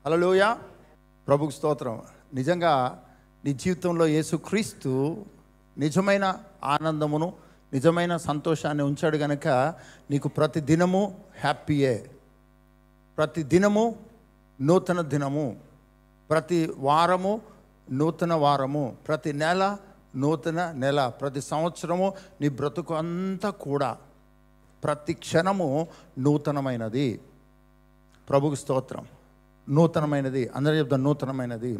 హల్లెలూయా. ప్రభుకు స్తోత్రం. నిజంగా నీ జీవితంలో యేసుక్రీస్తు నిజమైన ఆనందమును, నిజమైన సంతోషాన్ని ఉంచాడు కనుక నీకు ప్రతి దినము హ్యాపీయే, ప్రతి దినము నూతన దినము, ప్రతి వారము నూతన వారము, ప్రతి నెల నూతన నెల, ప్రతి సంవత్సరము నీ బ్రతుకు అంతా కూడా ప్రతి క్షణము నూతనమైనది. ప్రభుకు స్తోత్రం. నూతనమైనది. అందరూ చెప్తాం నూతనమైనది.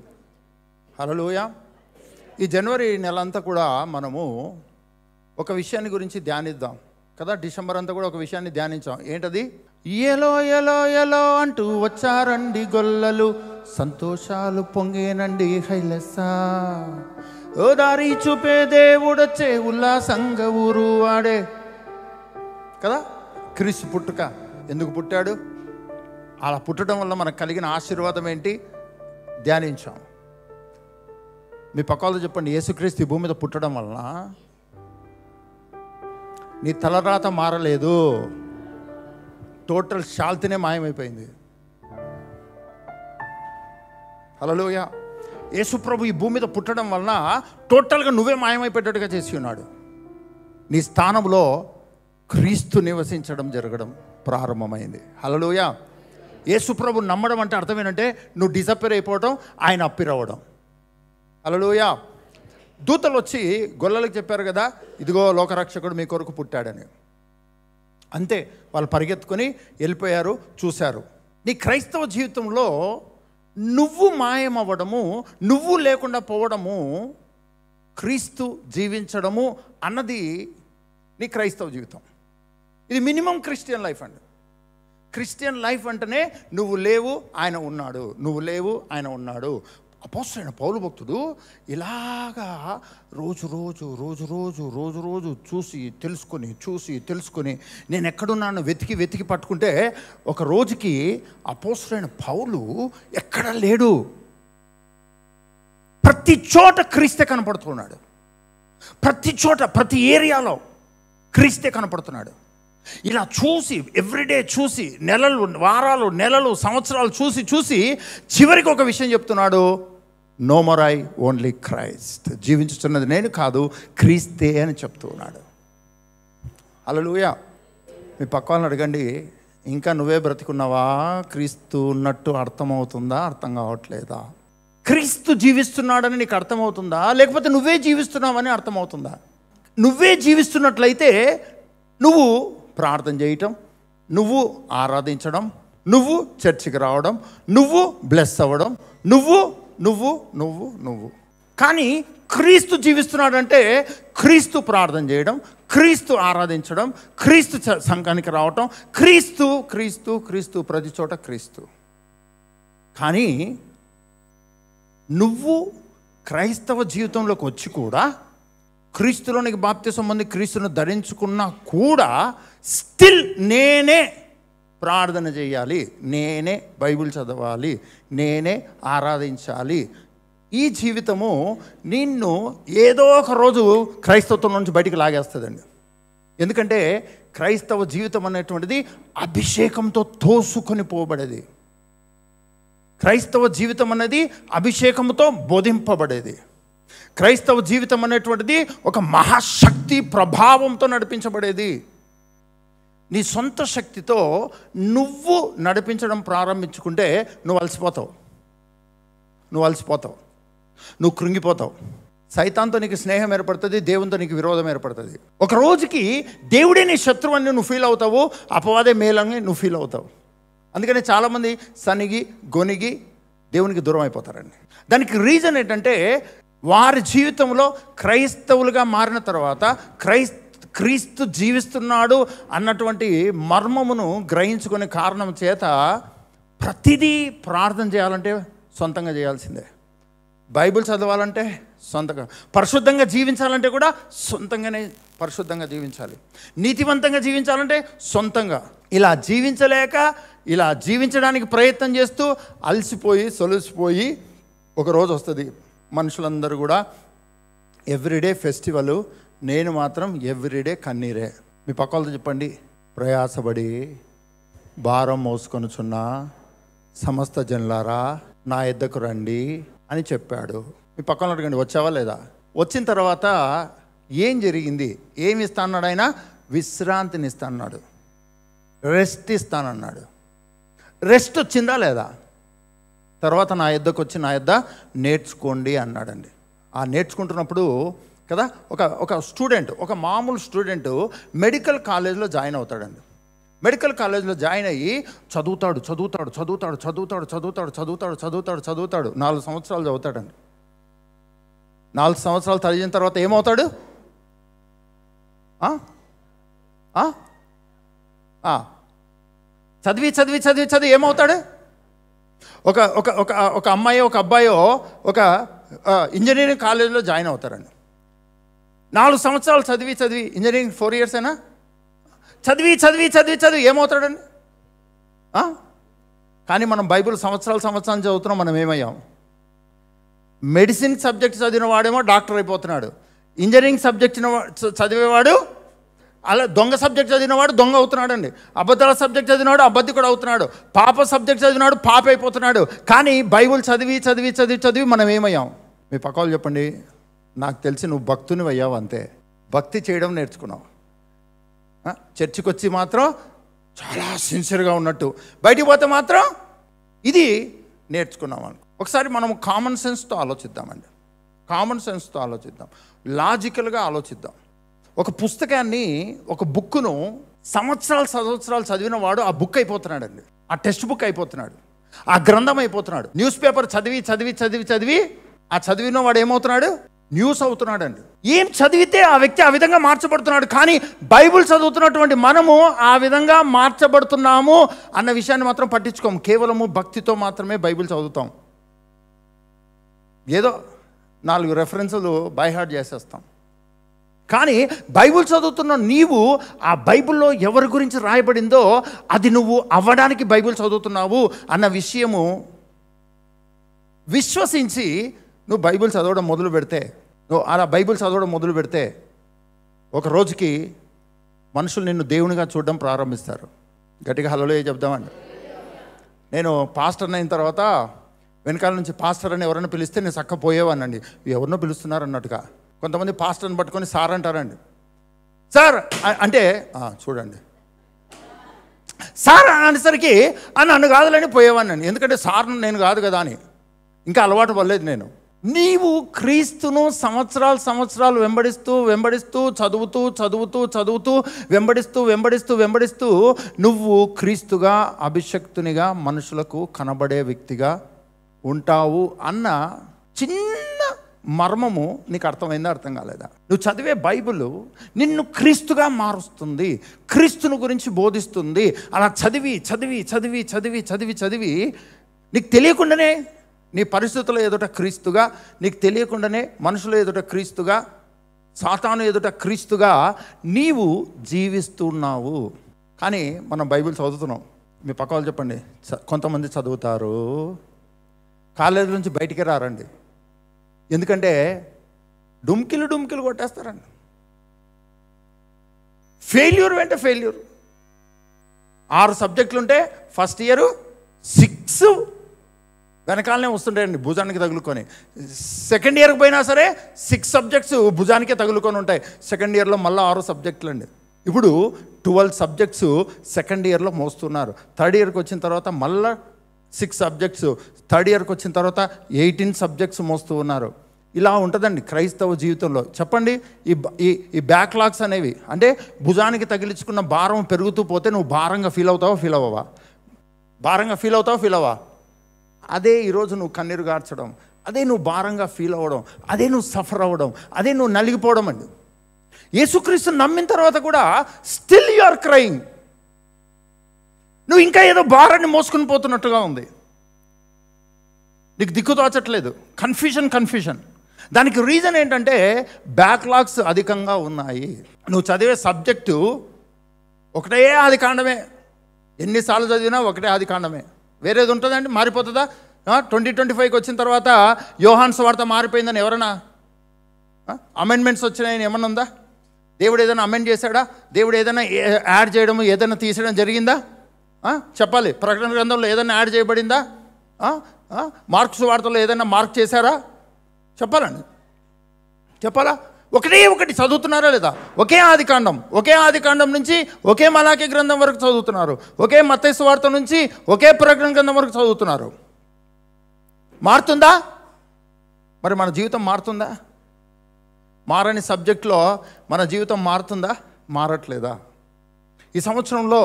హల్లెలూయా. ఈ జనవరి నెల అంతా కూడా మనము ఒక విషయాన్ని గురించి ధ్యానిద్దాం కదా. డిసెంబర్ అంతా కూడా ఒక విషయాన్ని ధ్యానించాం. ఏంటది? ఎలో ఎలో ఎలో అంటూ వచ్చారండి గొల్లలు, సంతోషాలు పొంగేనండి హైలెస్సా, ఓ దారి చూపే దేవుడొచ్చే ఉల్లాసంగా ఊరు వాడే కదా. క్రీస్తు పుట్టుక ఎందుకు పుట్టాడు, అలా పుట్టడం వల్ల మనకు కలిగిన ఆశీర్వాదం ఏంటి ధ్యానించాం. మీ పక్కవాళ్ళు చెప్పండి, యేసుక్రీస్తు ఈ భూమి మీద పుట్టడం వలన నీ తలరాత మారలేదు, టోటల్ శాల్తీనే మాయమైపోయింది. హల్లెలూయా. యేసుప్రభు ఈ భూమి మీద పుట్టడం వలన టోటల్గా నువ్వే మాయమైపోయేటట్టుగా చేసి ఉన్నాడు. నీ స్థానంలో క్రీస్తు నివసించడం జరగడం ప్రారంభమైంది. హల్లెలూయా. యేసుప్రభు నమ్మడం అంటే అర్థం ఏంటంటే నువ్వు డిసప్పేర్ అయిపోవడం, ఆయన అప్పిర్ అవ్వడం. హల్లెలూయా. దూతలు వచ్చి గొల్లలకు చెప్పారు కదా, ఇదిగో లోకరక్షకుడు మీ కొరకు పుట్టాడని. అంతే, వాళ్ళు పరిగెత్తుకొని వెళ్ళిపోయారు, చూశారు. నీ క్రైస్తవ జీవితంలో నువ్వు మాయమవ్వడము, నువ్వు లేకుండా పోవడము, క్రీస్తు జీవించడము అన్నది నీ క్రైస్తవ జీవితం. ఇది మినిమం క్రిస్టియన్ లైఫ్ అండి. క్రిస్టియన్ లైఫ్ అంటేనే నువ్వు లేవు ఆయన ఉన్నాడు, నువ్వు లేవు ఆయన ఉన్నాడు. అపోస్తలుడైన పౌలు భక్తుడు ఇలాగా రోజు రోజు రోజు రోజు రోజు రోజు చూసి తెలుసుకొని నేను ఎక్కడున్నాను వెతికి వెతికి పట్టుకుంటే ఒక రోజుకి అపోస్తలుడైన పౌలు ఎక్కడ లేడు. ప్రతి చోట క్రీస్తే కనపడుతున్నాడు. ప్రతి చోట, ప్రతి ఏరియాలో క్రీస్తే కనపడుతున్నాడు. ఇలా చూసి ఎవ్రీడే చూసి నెలలు, వారాలు, నెలలు, సంవత్సరాలు చూసి చివరికి ఒక విషయం చెప్తున్నాడు, no more I only Christ, జీవించుతున్నది నేను కాదు క్రీస్తే అని చెప్తూ ఉన్నాడు. హల్లెలూయా. మీ పక్క వాళ్ళని అడగండి, ఇంకా నువ్వే బ్రతికున్నావా, క్రీస్తు ఉన్నట్టు అర్థమవుతుందా, అర్థం కావట్లేదా? క్రీస్తు జీవిస్తున్నాడని నీకు అర్థమవుతుందా, లేకపోతే నువ్వే జీవిస్తున్నావని అర్థమవుతుందా? నువ్వే జీవిస్తున్నట్లయితే నువ్వు ప్రార్థన చేయటం, నువ్వు ఆరాధించడం, నువ్వు చర్చికి రావడం, నువ్వు బ్లెస్ అవ్వడం, నువ్వు నువ్వు నువ్వు నువ్వు కానీ క్రీస్తు జీవిస్తున్నాడంటే క్రీస్తు ప్రార్థన చేయడం, క్రీస్తు ఆరాధించడం, క్రీస్తు సంఘానికి రావటం, క్రీస్తు క్రీస్తు క్రీస్తు ప్రతి చోట క్రీస్తు. కానీ నువ్వు క్రైస్తవ జీవితంలోకి వచ్చి కూడా, క్రీస్తులోనికి బాప్తిసం పొంది క్రీస్తును ధరించుకున్నా కూడా స్టిల్ నేనే ప్రార్థన చేయాలి, నేనే బైబిల్ చదవాలి, నేనే ఆరాధించాలి. ఈ జీవితము నిన్ను ఏదో ఒక రోజు క్రైస్తవత్వం నుంచి బయటికి లాగేస్తుందండి. ఎందుకంటే క్రైస్తవ జీవితం అనేటువంటిది అభిషేకంతో తోసుకొని పోబడేది. క్రైస్తవ జీవితం అనేది అభిషేకంతో బోధింపబడేది. క్రైస్తవ జీవితం అనేటువంటిది ఒక మహాశక్తి ప్రభావంతో నడిపించబడేది. నీ సొంత శక్తితో నువ్వు నడిపించడం ప్రారంభించుకుంటే నువ్వు అలసిపోతావు, నువ్వు కృంగిపోతావు. సైతాన్తో నీకు స్నేహం ఏర్పడుతుంది, దేవునితో నీకు విరోధం ఏర్పడుతుంది. ఒక రోజుకి దేవుడే నీ శత్రువు అని నువ్వు ఫీల్ అవుతావు, అపవాదే మేలని నువ్వు ఫీల్ అవుతావు. అందుకని చాలామంది సనిగి గొనిగి దేవునికి దూరం అయిపోతారండి. దానికి రీజన్ ఏంటంటే వారి జీవితంలో క్రైస్తవులుగా మారిన తర్వాత క్రీస్తు జీవిస్తున్నాడు అన్నటువంటి మర్మమును గ్రహించుకునే కారణం చేత ప్రతిదీ ప్రార్థన చేయాలంటే సొంతంగా చేయాల్సిందే, బైబిల్ చదవాలంటే సొంతంగా, పరిశుద్ధంగా జీవించాలంటే కూడా సొంతంగానే పరిశుద్ధంగా జీవించాలి, నీతివంతంగా జీవించాలంటే సొంతంగా. ఇలా జీవించలేక, ఇలా జీవించడానికి ప్రయత్నం చేస్తూ అలసిపోయి సొలిసిపోయి ఒకరోజు వస్తుంది మనుషులందరూ కూడా ఎవ్రీడే ఫెస్టివల్, నేను మాత్రం ఎవ్రీడే కన్నీరే. మీ పక్క వాళ్ళతో చెప్పండి, ప్రయాసపడి భారం మోసుకొనుచున్నా సమస్త జనులారా నా యొద్దకు రండి అని చెప్పాడు. మీ పక్కన అడగండి, వచ్చావా లేదా? వచ్చిన తర్వాత ఏం జరిగింది? ఏమి ఇస్తాన్నాడు ఆయన? విశ్రాంతిని ఇస్తాన్నాడు, రెస్ట్ ఇస్తానన్నాడు. రెస్ట్ వచ్చిందా లేదా? తర్వాత నా యొద్దకు వచ్చి నా యొద్ద నేర్చుకోండి అన్నాడండి. ఆ నేర్చుకుంటున్నప్పుడు కదా ఒక స్టూడెంట్, ఒక మామూలు స్టూడెంట్ మెడికల్ కాలేజ్లో జాయిన్ అవుతాడండి. మెడికల్ కాలేజ్లో జాయిన్ అయ్యి చదువుతాడు 4 సంవత్సరాలు చదువుతాడండి. 4 సంవత్సరాలు చదివిన తర్వాత ఏమవుతాడు? చదివి ఏమవుతాడు? ఒక అమ్మాయో ఒక అబ్బాయో ఒక ఇంజనీరింగ్ కాలేజీలో జాయిన్ అవుతారండి. 4 సంవత్సరాలు చదివి ఇంజనీరింగ్ 4 years అయినా చదివి ఏమవుతాడండి? కానీ మనం బైబిల్ సంవత్సరాలు చదువుతున్నాం. మనం ఏమయ్యాం? మెడిసిన్ సబ్జెక్ట్ చదివిన వాడేమో డాక్టర్ అయిపోతున్నాడు, ఇంజనీరింగ్ సబ్జెక్ట్ చదివేవాడు అలా దొంగ సబ్జెక్ట్ చదివినవాడు దొంగ అవుతున్నాడండి, అబద్ధాల సబ్జెక్ట్ చదివినవాడు అబద్ధికుడు అవుతున్నాడు, పాప సబ్జెక్ట్ చదివినవాడు పాప అయిపోతున్నాడు. కానీ బైబిల్ చదివి మనం ఏమయ్యాం? మీ పక్కవాళ్ళు చెప్పండి, నాకు తెలిసి నువ్వు భక్తుని అయ్యావు అంతే. భక్తి చేయడం నేర్చుకున్నావు. చర్చికి వచ్చి మాత్రం చాలా సిన్సియర్గా ఉన్నట్టు, బయటికి పోతే మాత్రం ఇది నేర్చుకున్నాం అని. ఒకసారి మనం కామన్ సెన్స్తో ఆలోచిద్దామండి. లాజికల్గా ఆలోచిద్దాం. ఒక పుస్తకాన్ని, ఒక బుక్కును సంవత్సరాలు చదివిన వాడు ఆ బుక్ అయిపోతున్నాడండి, ఆ టెక్స్ట్ బుక్ అయిపోతున్నాడు, ఆ గ్రంథం అయిపోతున్నాడు. న్యూస్ పేపర్ చదివి ఆ చదివిన వాడు ఏమవుతున్నాడు? న్యూస్ అవుతున్నాడండి. ఏం చదివితే ఆ వ్యక్తి ఆ విధంగా మార్చబడుతున్నాడు. కానీ బైబిల్ చదువుతున్నటువంటి మనము ఆ విధంగా మార్చబడుతున్నాము అన్న విషయాన్ని మాత్రం పట్టించుకోము. కేవలము భక్తితో మాత్రమే బైబిల్ చదువుతాం. ఏదో 4 రెఫరెన్సులు బై హార్ట్ చేసేస్తాం. కానీ బైబిల్ చదువుతున్న నీవు ఆ బైబిల్లో ఎవరి గురించి రాయబడిందో అది నువ్వు అవ్వడానికి బైబిల్ చదువుతున్నావు అన్న విషయము విశ్వసించి నువ్వు బైబిల్ చదవడం మొదలు పెడితే, నువ్వు అలా బైబిల్ చదవడం మొదలు పెడితే ఒక రోజుకి మనుషులు నిన్ను దేవునిగా చూడడం ప్రారంభిస్తారు. గట్టిగా హల్లెలూయా చెప్దామండి. నేను పాస్టర్ అయిన తర్వాత వెనకాల నుంచి పాస్టర్ అని ఎవరైనా పిలిస్తే నేను చక్క పోయేవాడినండి. ఎవరినో పిలుస్తున్నారు అన్నట్టుగా. కొంతమంది పాస్టర్ని పట్టుకొని సార్ అంటారండి. సార్ అంటే చూడండి సార్ అనేసరికి నన్ను కాదులని పోయేవాడినండి. ఎందుకంటే సార్ నేను కాదు కదా అని ఇంకా అలవాటు పడలేదు నేను. నీవు క్రీస్తును సంవత్సరాలు వెంబడిస్తూ చదువుతూ వెంబడిస్తూ నువ్వు క్రీస్తుగా అభిషక్తునిగా మనుషులకు కనబడే వ్యక్తిగా ఉంటావు అన్న చిన్న మర్మము నీకు అర్థమైందా, అర్థం కాలేదా? నువ్వు చదివే బైబిల్ నిన్ను క్రీస్తుగా మారుస్తుంది, క్రీస్తుని గురించి బోధిస్తుంది. అలా చదివి నీకు తెలియకుండానే నీ పరిస్థితుల ఎదుట క్రీస్తుగా, నీకు తెలియకుండానే మనుషుల ఎదుట క్రీస్తుగా, సాతాను ఎదుట క్రీస్తుగా నీవు జీవిస్తున్నావు. కానీ మనం బైబిల్ చదువుతున్నాం. మీ పక్క వాళ్ళు చెప్పండి, కొంతమంది చదువుతారు కాలేజీ నుంచి బయటికి రారండి. ఎందుకంటే డుమ్కిలు కొట్టేస్తారండి. ఫెయిల్యూర్ వెంట ఫెయిల్యూర్. 6 సబ్జెక్టులు ఉంటే ఫస్ట్ ఇయర్ 6 వెనకాలనే వస్తుంటాయండి భుజానికి తగులుకొని. సెకండ్ ఇయర్కి పోయినా సరే 6 సబ్జెక్ట్స్ భుజానికే తగులుకొని ఉంటాయి. సెకండ్ ఇయర్లో మళ్ళీ 6 సబ్జెక్టులు అండి. ఇప్పుడు 12 సబ్జెక్ట్స్ సెకండ్ ఇయర్లో మోస్తున్నారు. థర్డ్ ఇయర్కి వచ్చిన తర్వాత మళ్ళీ 6 సబ్జెక్ట్స్, థర్డ్ ఇయర్కి వచ్చిన తర్వాత 18 సబ్జెక్ట్స్ మోస్తూ ఉన్నారు. ఇలా ఉంటుందండి క్రైస్తవ జీవితంలో. చెప్పండి, ఈ బ్యాక్లాగ్స్ అనేవి అంటే భుజానికి తగిలించుకున్న భారం పెరుగుతూ పోతే నువ్వు భారంగా ఫీల్ అవుతావా? భారంగా ఫీల్ అవుతావా? అదే ఈరోజు నువ్వు కన్నీరు గార్చడం, అదే నువ్వు భారంగా ఫీల్ అవ్వడం, అదే నువ్వు సఫర్ అవ్వడం, అదే నువ్వు నలిగిపోవడం అండి. యేసుక్రీస్తుని నమ్మిన తర్వాత కూడా స్టిల్ యు ఆర్ క్రైయింగ్. నువ్వు ఇంకా ఏదో భారాన్ని మోసుకుని పోతున్నట్టుగా ఉంది. నీకు దిక్కు తోచట్లేదు. కన్ఫ్యూషన్. దానికి రీజన్ ఏంటంటే బ్యాక్లాగ్స్ అధికంగా ఉన్నాయి. నువ్వు చదివే సబ్జెక్టు ఒకటే ఆది కాండమే. ఎన్నిసార్లు చదివినా ఒకటే ఆది కాండమే. వేరేది ఉంటుందండి? మారిపోతుందా? 2025కి వచ్చిన తర్వాత యోహాను సువార్త మారిపోయిందని ఎవరన్నా అమెండ్మెంట్స్ వచ్చినాయని ఏమన్నా ఉందా? దేవుడు ఏదైనా అమెండ్ చేశాడా? దేవుడు ఏదైనా యాడ్ చేయడం, ఏదైనా తీసేయడం జరిగిందా? చెప్పాలి. ప్రకటన గ్రంథంలో ఏదైనా యాడ్ చేయబడిందా? మార్క్స్ వార్తలో ఏదైనా మార్క్ చేశారా? చెప్పాలండి, చెప్పాలా? ఒకటి చదువుతున్నారా లేదా? ఒకే ఆదికాండం నుంచి ఒకే మలాకి గ్రంథం వరకు చదువుతున్నారు. ఒకే మత్తయి సువార్త నుంచి ఒకే ప్రకటన గ్రంథం వరకు చదువుతున్నారు. మారుతుందా? మరి మన జీవితం మారుతుందా? మారని సబ్జెక్ట్లో మన జీవితం మారుతుందా? మారట్లేదా? ఈ సంవత్సరంలో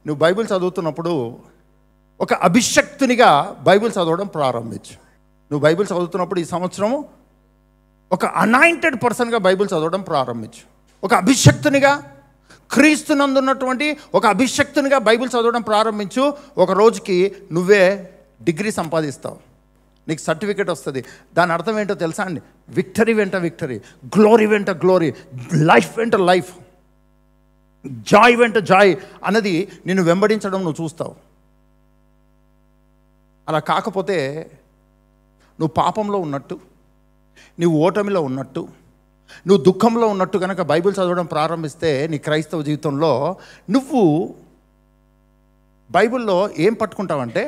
నువ్వు బైబిల్ చదువుతున్నప్పుడు ఒక అభిషక్తునిగా బైబిల్ చదవడం ప్రారంభించు. నువ్వు బైబిల్ చదువుతున్నప్పుడు ఈ సంవత్సరము ఒక అనాయింటెడ్ పర్సన్గా బైబిల్ చదవడం ప్రారంభించు. ఒక అభిషక్తునిగా, క్రీస్తునందున్నటువంటి ఒక అభిషక్తునిగా బైబిల్ చదవడం ప్రారంభించు. ఒక రోజుకి నువ్వే డిగ్రీ సంపాదిస్తావు, నీకు సర్టిఫికేట్ వస్తుంది. దాని అర్థం ఏంటో తెలుసా అండి? విక్టరీ వెంట విక్టరీ, గ్లోరీ వెంట గ్లోరీ, లైఫ్ వెంట లైఫ్, జాయ్ వెంట జాయ్ అన్నది నిన్ను వెంబడించడం నువ్వు చూస్తావు. అలా కాకపోతే నువ్వు పాపంలో ఉన్నట్టు, నువ్వు ఓటమిలో ఉన్నట్టు, నువ్వు దుఃఖంలో ఉన్నట్టు కనుక బైబిల్ చదవడం ప్రారంభిస్తే నీ క్రైస్తవ జీవితంలో నువ్వు బైబిల్లో ఏం పట్టుకుంటావంటే,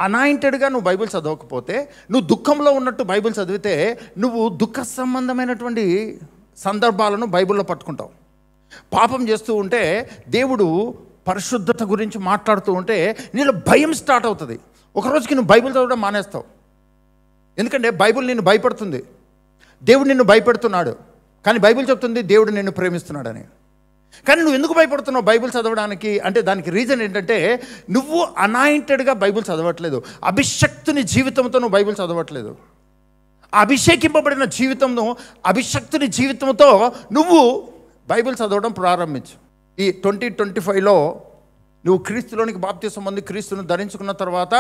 అనాయింటెడ్గా నువ్వు బైబిల్ చదవకపోతే, నువ్వు దుఃఖంలో ఉన్నట్టు బైబిల్ చదివితే నువ్వు దుఃఖ సంబంధమైనటువంటి సందర్భాలను బైబిల్లో పట్టుకుంటావు. పాపం చేస్తూ ఉంటే, దేవుడు పరిశుద్ధత గురించి మాట్లాడుతూ ఉంటే నీలో భయం స్టార్ట్ అవుతుంది. ఒక రోజుకి నువ్వు బైబిల్ చదవడం మానేస్తావు. ఎందుకంటే బైబిల్ నిన్ను భయపడుతుంది. దేవుడు నిన్ను భయపెడుతున్నాడు, కానీ బైబిల్ చెప్తుంది దేవుడు నిన్ను ప్రేమిస్తున్నాడని. కానీ నువ్వు ఎందుకు భయపడుతున్నావు బైబిల్ చదవడానికి అంటే దానికి రీజన్ ఏంటంటే, నువ్వు అనాయింటెడ్గా బైబిల్ చదవట్లేదు. అభిషక్తుని జీవితంతో నువ్వు బైబిల్ చదవట్లేదు. అభిషేకింపబడిన జీవితంను, అభిషక్తుని జీవితంతో నువ్వు బైబిల్ చదవడం ప్రారంభించు. ఈ 2025లో నువ్వు క్రీస్తులోనికి బాప్తిసం పొంది క్రీస్తును ధరించుకున్న తర్వాత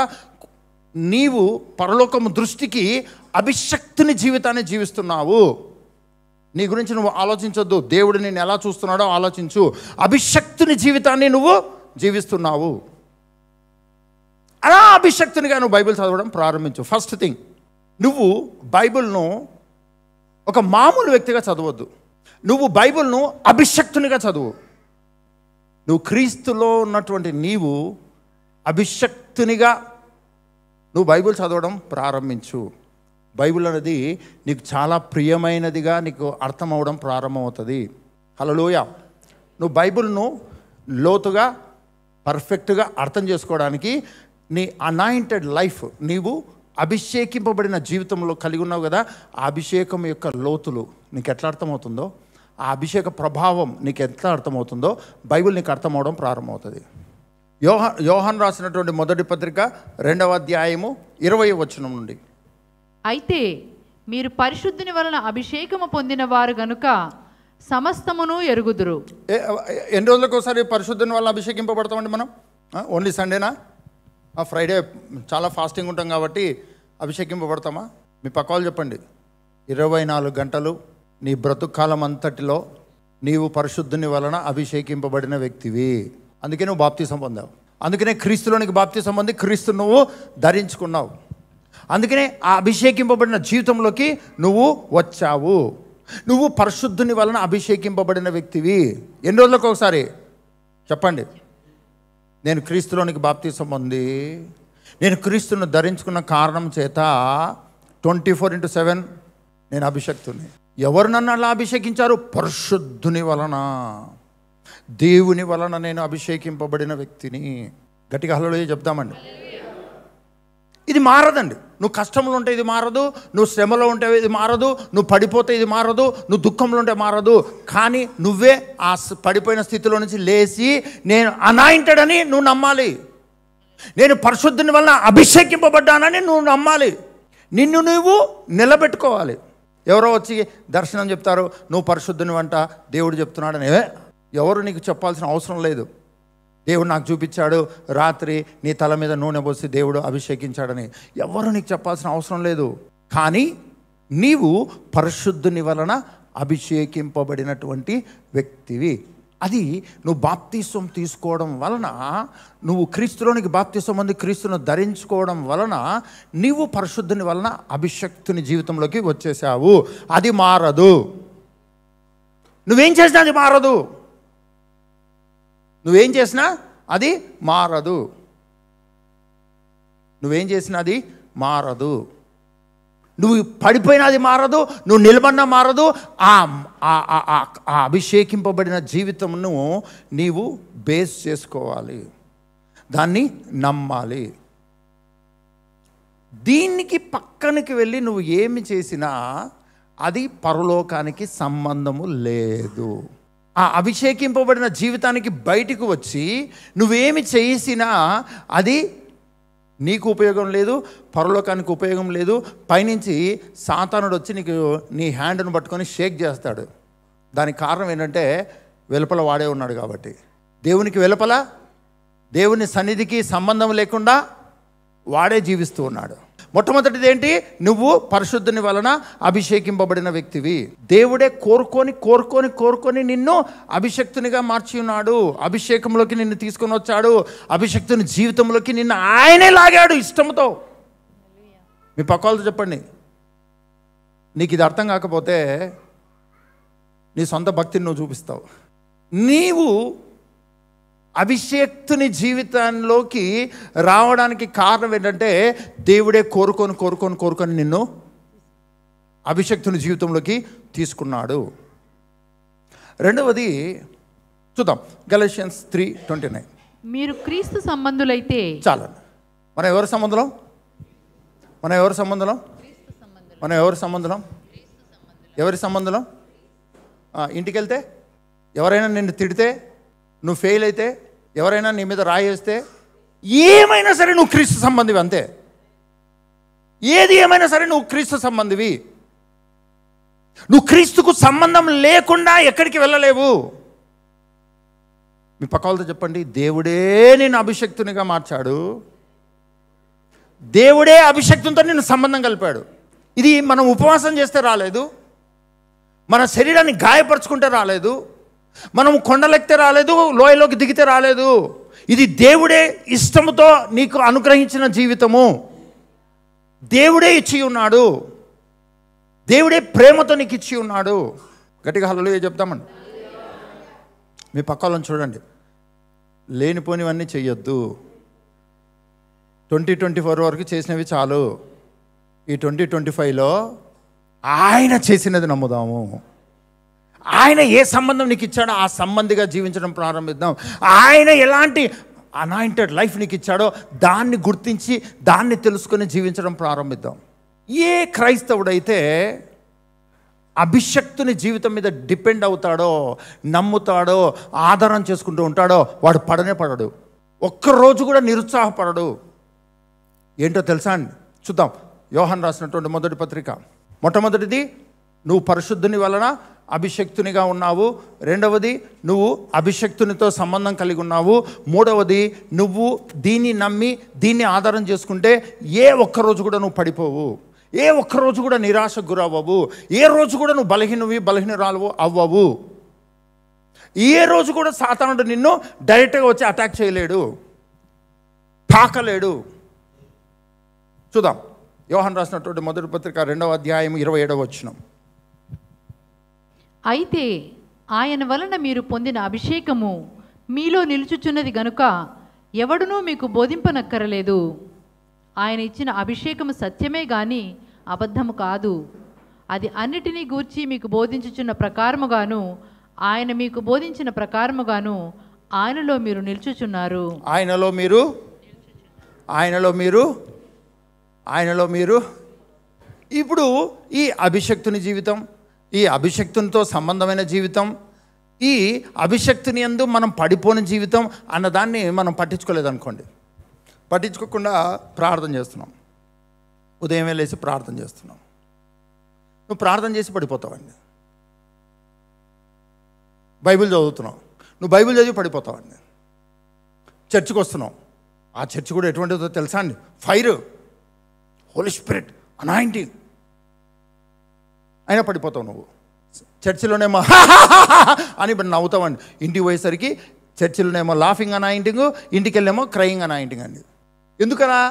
నీవు పరలోకము దృష్టికి అభిషక్తుని జీవితాన్ని జీవిస్తున్నావు. నీ గురించి నువ్వు ఆలోచించొద్దు, దేవుడు నిన్ను ఎలా చూస్తున్నాడో ఆలోచించు. అభిషక్తుని జీవితాన్ని నువ్వు జీవిస్తున్నావు. అలా అభిషక్తునిగా నువ్వు బైబిల్ చదవడం ప్రారంభించు. ఫస్ట్ థింగ్, నువ్వు బైబిల్ను ఒక మామూలు వ్యక్తిగా చదవద్దు. నువ్వు బైబిల్ను అభిషక్తునిగా చదువు. నువ్వు క్రీస్తులో ఉన్నటువంటి నీవు అభిషక్తునిగా నువ్వు బైబిల్ చదవడం ప్రారంభించు. బైబిల్ అనేది నీకు చాలా ప్రియమైనదిగా నీకు అర్థమవడం ప్రారంభమవుతుంది. హల్లెలూయా. నువ్వు బైబిల్ను లోతుగా, పర్ఫెక్ట్గా అర్థం చేసుకోవడానికి నీ అనాయింటెడ్ లైఫ్, నీవు అభిషేకింపబడిన జీవితంలో కలిగి ఉన్నావు కదా, ఆ అభిషేకం యొక్క లోతులు నీకు ఎట్లా అర్థమవుతుందో, ఆ అభిషేక ప్రభావం నీకు ఎట్లా అర్థమవుతుందో బైబిల్ నీకు అర్థమవడం ప్రారంభమవుతుంది. యోహాను రాసినటువంటి మొదటి పత్రిక 2వ అధ్యాయము 20వ వచనం నుండి, అయితే మీరు పరిశుద్ధుని వలన అభిషేకము పొందిన వారు గనుక సమస్తమును ఎరుగుదురు. ఎన్ని రోజులకు ఒకసారి పరిశుద్ధుని వలన అభిషేకింపబడతామండి మనం? ఓన్లీ సండేనా? ఫ్రైడే చాలా ఫాస్టింగ్ ఉంటాం కాబట్టి అభిషేకింపబడతామా? మీ పక్క వాళ్ళు చెప్పండి. 24 గంటలు నీ బ్రతుకాలం అంతటిలో నీవు పరిశుద్ధుని వలన అభిషేకింపబడిన వ్యక్తివి. అందుకే నువ్వు బాప్తిసం పొందావు. అందుకనే క్రీస్తులోనికి బాప్తిసం పొంది క్రీస్తు నువ్వు ధరించుకున్నావు. అందుకనే ఆ అభిషేకింపబడిన జీవితంలోకి నువ్వు వచ్చావు. నువ్వు పరిశుద్ధుని వలన అభిషేకింపబడిన వ్యక్తివి. ఎన్ని రోజులకు ఒకసారి చెప్పండి. నేను క్రీస్తులోనికి బాప్తిసం పొంది నేను క్రీస్తును ధరించుకున్న కారణం చేత 24/7 నేను అభిషక్తుని. ఎవరు నన్ను అలా అభిషేకించారు? పరిశుద్ధుని వలన, దేవుని వలన నేను అభిషేకింపబడిన వ్యక్తిని. గట్టిగా హల్లెలూయా చెప్తామండి. ఇది మారదండి. నువ్వు కష్టంలో ఉంటే ఇది మారదు, నువ్వు శ్రమలో ఉంటే ఇది మారదు, నువ్వు పడిపోతే ఇది మారదు, నువ్వు దుఃఖంలో ఉంటే మారదు. కానీ నువ్వే ఆ పడిపోయిన స్థితిలో నుంచి లేచి నేను అనాయింటెడ్ అని నువ్వు నమ్మాలి. నేను పరిశుద్ధుని వలన అభిషేకింపబడ్డానని నువ్వు నమ్మాలి. నిన్ను నువ్వు నిలబెట్టుకోవాలి. ఎవరో వచ్చి దర్శనం చెప్తారు, నువ్వు పరిశుద్ధుని వంట దేవుడు చెప్తున్నాడని ఎవరు నీకు చెప్పాల్సిన అవసరం లేదు. దేవుడు నాకు చూపించాడు, రాత్రి నీ తల మీద నూనె పోసి దేవుడు అభిషేకించాడని ఎవరు నీకు చెప్పాల్సిన అవసరం లేదు. కానీ నీవు పరిశుద్ధుని వలన అభిషేకింపబడినటువంటి వ్యక్తివి. అది నువ్వు బాప్తిసం తీసుకోవడం వలన, నువ్వు క్రీస్తులోనికి బాప్తిసం పొంది క్రీస్తును ధరించుకోవడం వలన నీవు పరిశుద్ధుని వలన అభిషక్తుని జీవితంలోకి వచ్చేసావు. అది మారదు. నువ్వేం చేసినా అది మారదు. నువ్వేం చేసినా అది మారదు. నువ్వేం చేసినా అది మారదు. నువ్వు పడిపోయినా అది మారదు, నువ్వు నిలబడినా మారదు. ఆ అభిషేకింపబడిన జీవితంను నీవు బేస్ చేసుకోవాలి, దాన్ని నమ్మాలి. దీనికి పక్కనకి వెళ్ళి నువ్వు ఏమి చేసినా అది పరలోకానికి సంబంధము లేదు. ఆ అభిషేకింపబడిన జీవితానికి బయటకు వచ్చి నువ్వేమి చేసినా అది నీకు ఉపయోగం లేదు, పరలోకానికి ఉపయోగం లేదు. పైనుంచి సాతానుడు వచ్చి నీకు నీ హ్యాండ్ను పట్టుకొని షేక్ చేస్తాడు. దానికి కారణం ఏంటంటే వెలుపల వాడే ఉన్నాడు కాబట్టి. దేవునికి వెలుపల దేవుని సన్నిధికి సంబంధం లేకుండా వాడే జీవిస్తూ ఉన్నాడు. మొట్టమొదటిది ఏంటి? నువ్వు పరిశుద్ధుని వలన అభిషేకింపబడిన వ్యక్తివి. దేవుడే కోరుకొని నిన్ను అభిషక్తునిగా మార్చి ఉన్నాడు. అభిషేకంలోకి నిన్ను తీసుకొని వచ్చాడు. అభిషక్తుని జీవితంలోకి నిన్ను ఆయనే లాగాడు ఇష్టంతో. మీ పక్కలతో చెప్పండి. నీకు ఇది అర్థం కాకపోతే నీ సొంత భక్తిని నువ్వు చూపిస్తావు. నీవు అభిషేక్తుని జీవితంలోకి రావడానికి కారణం ఏంటంటే దేవుడే కోరుకొని నిన్ను అభిషేక్తుని జీవితంలోకి తీసుకున్నాడు. రెండవది చూద్దాం, గలాటియన్స్ 3:29. మీరు క్రీస్తు సంబంధులైతే చాలా. మనం ఎవరి సంబంధం? ఎవరి సంబంధం? ఇంటికి వెళ్తే ఎవరైనా నిన్ను తిడితే, నువ్వు ఫెయిల్ అయితే, ఎవరైనా నీ మీద రాయేస్తే, ఏమైనా సరే నువ్వు క్రీస్తు సంబంధివి అంతే. ఏది ఏమైనా సరే నువ్వు క్రీస్తు సంబంధివి. నువ్వు క్రీస్తుకు సంబంధం లేకుండా ఎక్కడికి వెళ్ళలేవు. మీ పక్క వాళ్ళతో చెప్పండి, దేవుడే నేను అభిషక్తునిగా మార్చాడు. దేవుడే అభిషక్తునితో నిన్ను సంబంధం కలిపాడు. ఇది మనం ఉపవాసం చేస్తే రాలేదు, మన శరీరాన్ని గాయపరుచుకుంటే రాలేదు, మనం కొండలెక్కితే రాలేదు, లోయలోకి దిగితే రాలేదు. ఇది దేవుడే ఇష్టముతో నీకు అనుగ్రహించిన జీవితము. దేవుడే ఇచ్చి ఉన్నాడు. దేవుడే ప్రేమతో నీకు ఇచ్చి ఉన్నాడు. గట్టిగా హల్లెలూయా చెప్తామండి. మీ పక్క వాళ్ళని చూడండి, లేనిపోనివన్నీ చెయ్యొద్దు. 2024 వరకు చేసినవి చాలు. ఈ 2025లో ఆయన చేసినది నమ్ముదాము. ఆయన ఏ సంబంధం నీకు ఇచ్చాడో ఆ సంబంధిగా జీవించడం ప్రారంభిద్దాం. ఆయన ఎలాంటి అనాయింటెడ్ లైఫ్ నీకు ఇచ్చాడో దాన్ని గుర్తించి దాన్ని తెలుసుకొని జీవించడం ప్రారంభిద్దాం. ఏ క్రైస్తవుడైతే అభిషక్తుని జీవితం మీద డిపెండ్ అవుతాడో, నమ్ముతాడో, ఆధారం చేసుకుంటూ ఉంటాడో వాడు పడనే పడడు. ఒక్కరోజు కూడా నిరుత్సాహపడడు. ఏంటో తెలుసా అండి? చూద్దాం, యోహాను రాసినటువంటి మొదటి పత్రిక. మొట్టమొదటిది, నువ్వు పరిశుద్ధుని వలన అభిషక్తునిగా ఉన్నావు. రెండవది, నువ్వు అభిషక్తునితో సంబంధం కలిగి ఉన్నావు. మూడవది, నువ్వు దీన్ని నమ్మి దీన్ని ఆధారం చేసుకుంటే ఏ ఒక్కరోజు కూడా నువ్వు పడిపోవు, ఏ ఒక్కరోజు కూడా నిరాశకు గురవ్వవు, ఏ రోజు కూడా నువ్వు బలహీనరాలు అవ్వవు. ఏ రోజు కూడా సాతానుడు నిన్ను డైరెక్ట్గా వచ్చి అటాక్ చేయలేడు, తాకలేడు. చూద్దాం, యోహాను రాసినటువంటి మొదటి పత్రిక 2వ అధ్యాయం 27వ వచనం. అయితే ఆయన వలన మీరు పొందిన అభిషేకము మీలో నిలుచుచున్నది గనుక ఎవడునూ మీకు బోధింపనక్కరలేదు. ఆయన ఇచ్చిన అభిషేకము సత్యమే గాని అబద్ధము కాదు. అది అన్నిటినీ గూర్చి మీకు బోధించుచున్న ప్రకారముగాను ఆయన మీకు బోధించిన ప్రకారముగాను ఆయనలో మీరు నిలుచుచున్నారు. ఆయనలో మీరు ఇప్పుడు ఈ అభిషక్తుని జీవితం, ఈ అభిషక్తునితో సంబంధమైన జీవితం, ఈ అభిషక్తుని యందు మనం పడిపోయిన జీవితం అన్నదాన్ని మనం పట్టించుకోలేదనుకోండి. పట్టించుకోకుండా ప్రార్థన చేస్తున్నాం, ఉదయమే లేచి ప్రార్థన చేస్తున్నాం. నువ్వు ప్రార్థన చేసి పడిపోతావండి. బైబిల్ చదువుతున్నావు, నువ్వు బైబిల్ చదివి పడిపోతావండి. చర్చికి వస్తున్నావు, ఆ చర్చి కూడా ఎటువంటిదో తెలుసా అండి? ఫైర్, హోలీ స్పిరిట్, అనాయింటింగ్, అయినా పడిపోతావు నువ్వు. చర్చిలోనేమో అని నవ్వుతావండి. ఇంటికి పోయేసరికి చర్చిలోనేమో లాఫింగ్ అనాయింటింగ్, ఇంటికి వెళ్ళేమో క్రయింగ్ అనాయింటింగ్ అండి. ఎందుకలా?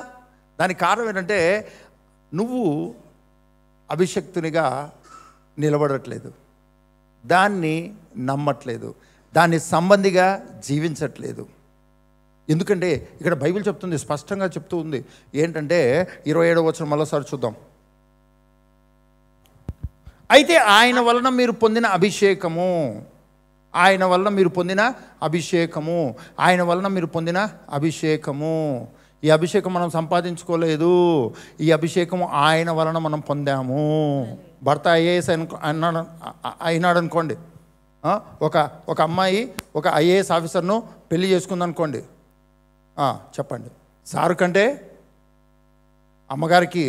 దానికి కారణం ఏంటంటే నువ్వు అభిషక్తునిగా నిలబడట్లేదు, దాన్ని నమ్మట్లేదు, దాన్ని సంబంధిగా జీవించట్లేదు. ఎందుకంటే ఇక్కడ బైబిల్ చెప్తుంది, స్పష్టంగా చెప్తూ ఉంది. ఏంటంటే 27వ వచనం మరోసారి చూద్దాం. అయితే ఆయన వలన మీరు పొందిన అభిషేకము, ఆయన వలన మీరు పొందిన అభిషేకము, ఆయన వలన మీరు పొందిన అభిషేకము. ఈ అభిషేకం మనం సంపాదించుకోలేదు, ఈ అభిషేకము ఆయన వలన మనం పొందాము. భర్త ఐఏఎస్ అయినాడు అనుకోండి, ఒక అమ్మాయి ఒక ఐఏఎస్ ఆఫీసర్ను పెళ్లి చేసుకుందనుకోండి, చెప్పండి, సారు కంటే అమ్మగారికి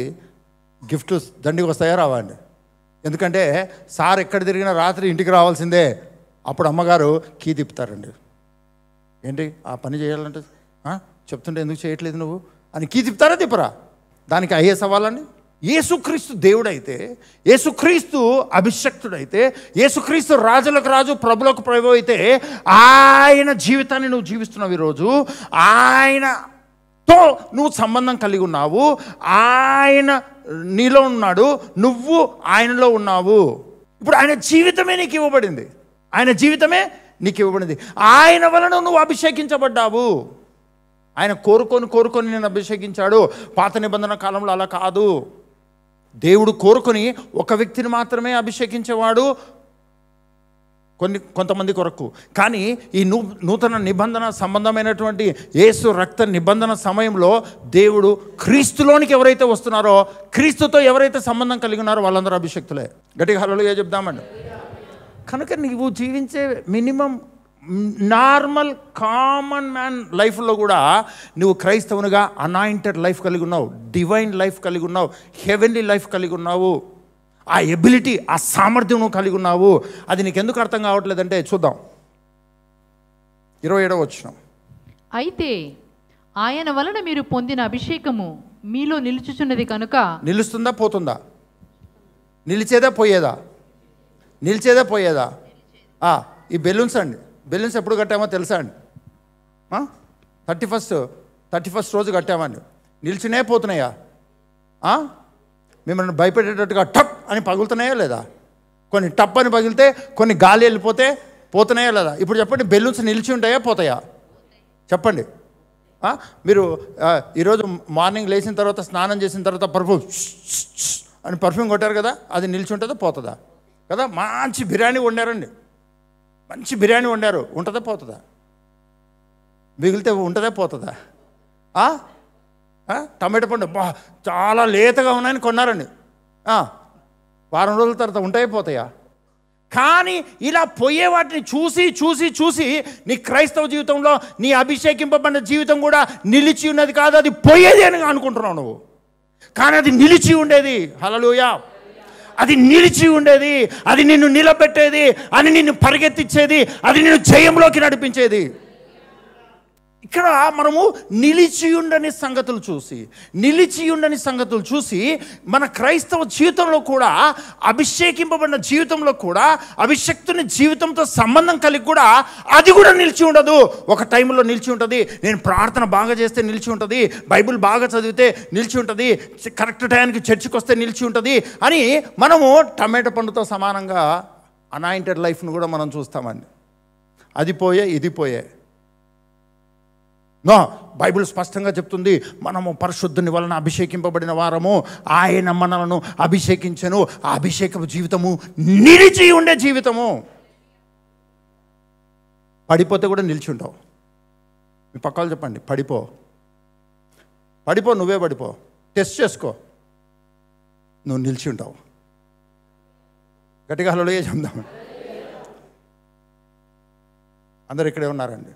గిఫ్ట్లు దండికి వస్తాయా రావా అండి? ఎందుకంటే సార్ ఎక్కడ తిరిగినా రాత్రి ఇంటికి రావాల్సిందే. అప్పుడు అమ్మగారు కీ తిప్పుతారండి. ఏంటి ఆ పని చేయాలంటే చెప్తుంటే ఎందుకు చేయట్లేదు నువ్వు అని కీ తిప్పుతారా తిప్పరా? దానికి ఐఏఎస్ అవ్వాలండి? యేసుక్రీస్తు దేవుడైతే, యేసుక్రీస్తు అభిషక్తుడైతే, యేసుక్రీస్తు రాజులకు రాజు ప్రభులకు ప్రభు అయితే, ఆయన జీవితాన్ని నువ్వు జీవిస్తున్నావు. ఈరోజు ఆయనతో నువ్వు సంబంధం కలిగి ఉన్నావు, ఆయన నీలో ఉన్నాడు, నువ్వు ఆయనలో ఉన్నావు. ఇప్పుడు ఆయన జీవితమే నీకు ఇవ్వబడింది, ఆయన జీవితమే నీకు ఇవ్వబడింది. ఆయన వలన నువ్వు అభిషేకించబడ్డావు. ఆయన కోరుకొని నేను అభిషేకించాడు. పాత నిబంధన కాలంలో అలా కాదు. దేవుడు కోరుకొని ఒక వ్యక్తిని మాత్రమే అభిషేకించేవాడు, కొంతమంది కొరకు. కానీ ఈ నూతన నిబంధన సంబంధమైనటువంటి యేసు రక్త నిబంధన సమయంలో దేవుడు క్రీస్తులోనికి ఎవరైతే వస్తున్నారో, క్రీస్తుతో ఎవరైతే సంబంధం కలిగి ఉన్నారో వాళ్ళందరూ అభిషేక్తులే. గట్టిగా హల్లెలూయా చెప్దామండి. కనుక నీవు జీవించే మినిమం నార్మల్ కామన్ మ్యాన్ లైఫ్లో కూడా నువ్వు క్రైస్తవునిగా అనాయింటెడ్ లైఫ్ కలిగి ఉన్నావు, డివైన్ లైఫ్ కలిగి ఉన్నావు, హెవెన్లీ లైఫ్ కలిగి ఉన్నావు. ఆ ఎబిలిటీ, ఆ సామర్థ్యం నువ్వు కలిగి ఉన్నావు. అది నీకు ఎందుకు అర్థం కావట్లేదంటే చూద్దాం 27వ వచనం. అయితే ఆయన వలన మీరు పొందిన అభిషేకము మీలో నిలుచుచున్నది కనుక. నిలుస్తుందా పోతుందా? నిలిచేదా పోయేదా? నిలిచేదా పోయేదా? ఈ బెలూన్స్ అండి, బెలూన్స్ ఎప్పుడు కట్టామో తెలుసా అండి? 31st రోజు కట్టామండి. నిలిచినే పోతున్నాయా? మిమ్మల్ని భయపెట్టేటట్టుగా టప్ అని పగులుతున్నాయా లేదా? కొన్ని టప్ అని పగిలితే, కొన్ని గాలి వెళ్ళిపోతే పోతున్నాయా లేదా? ఇప్పుడు చెప్పండి, బెలూన్స్ నిలిచి ఉంటాయా పోతాయా? చెప్పండి. మీరు ఈరోజు మార్నింగ్ లేచిన తర్వాత, స్నానం చేసిన తర్వాత పర్ఫ్యూమ్ అని పర్ఫ్యూమ్ కొట్టారు కదా, అది నిలిచి ఉంటుందా పోతుందా? కదా. మంచి బిర్యానీ వండారండి, మంచి బిర్యానీ వండారు, ఉంటుందా పోతుందా? మిగిలితే ఉంటుందా పోతుందా? టమాటో పండు చాలా లేతగా ఉన్నాయని కొన్నారండి, వారం రోజుల తర్వాత ఉంటాయా పోతాయా? కానీ ఇలా పోయే వాటిని చూసి చూసి చూసి నీ క్రైస్తవ జీవితంలో నీ అభిషేకింపబడిన జీవితం కూడా నిలిచి ఉన్నది కాదు, అది పోయేది అని అనుకుంటున్నావు నువ్వు. కానీ అది నిలిచి ఉండేది. హల్లెలూయా. అది నిలిచి ఉండేది, అది నిన్ను నిలబెట్టేది, అది నిన్ను పరిగెత్తించేది, అది నిన్ను జయంలోకి నడిపించేది. ఇక్కడ మనము నిలిచి ఉండని సంగతులు చూసి మన క్రైస్తవ జీవితంలో కూడా, అభిషేకింపబడిన జీవితంలో కూడా, అభిషక్తుని జీవితంతో సంబంధం కలిగి కూడా అది కూడా నిలిచి ఉండదు. ఒక టైంలో నిలిచి ఉంటుంది, నేను ప్రార్థన బాగా చేస్తే నిలిచి ఉంటుంది, బైబిల్ బాగా చదివితే నిలిచి ఉంటుంది, కరెక్ట్ టైంకి చర్చికి వస్తే నిలిచి ఉంటుంది అని మనము టమాటో పండుతో సమానంగా అనాయింటెడ్ లైఫ్ను కూడా మనం చూస్తామండి. అది పోయే ఇది పోయే. బైబిల్ స్పష్టంగా చెప్తుంది, మనము పరిశుద్ధుని వలన అభిషేకింపబడిన వారము, ఆయన మనలను అభిషేకించను. ఆ అభిషేకపు జీవితము నిలిచి ఉండే జీవితము. పడిపోతే కూడా నిలిచి ఉంటావు. మీ పక్కలు చెప్పండి, పడిపో, నువ్వే పడిపో, టెస్ట్ చేసుకో, నువ్వు నిలిచి ఉంటావు. గట్టిగా హల్లెలూయా చెప్దాం. అందరు ఇక్కడే ఉన్నారండి.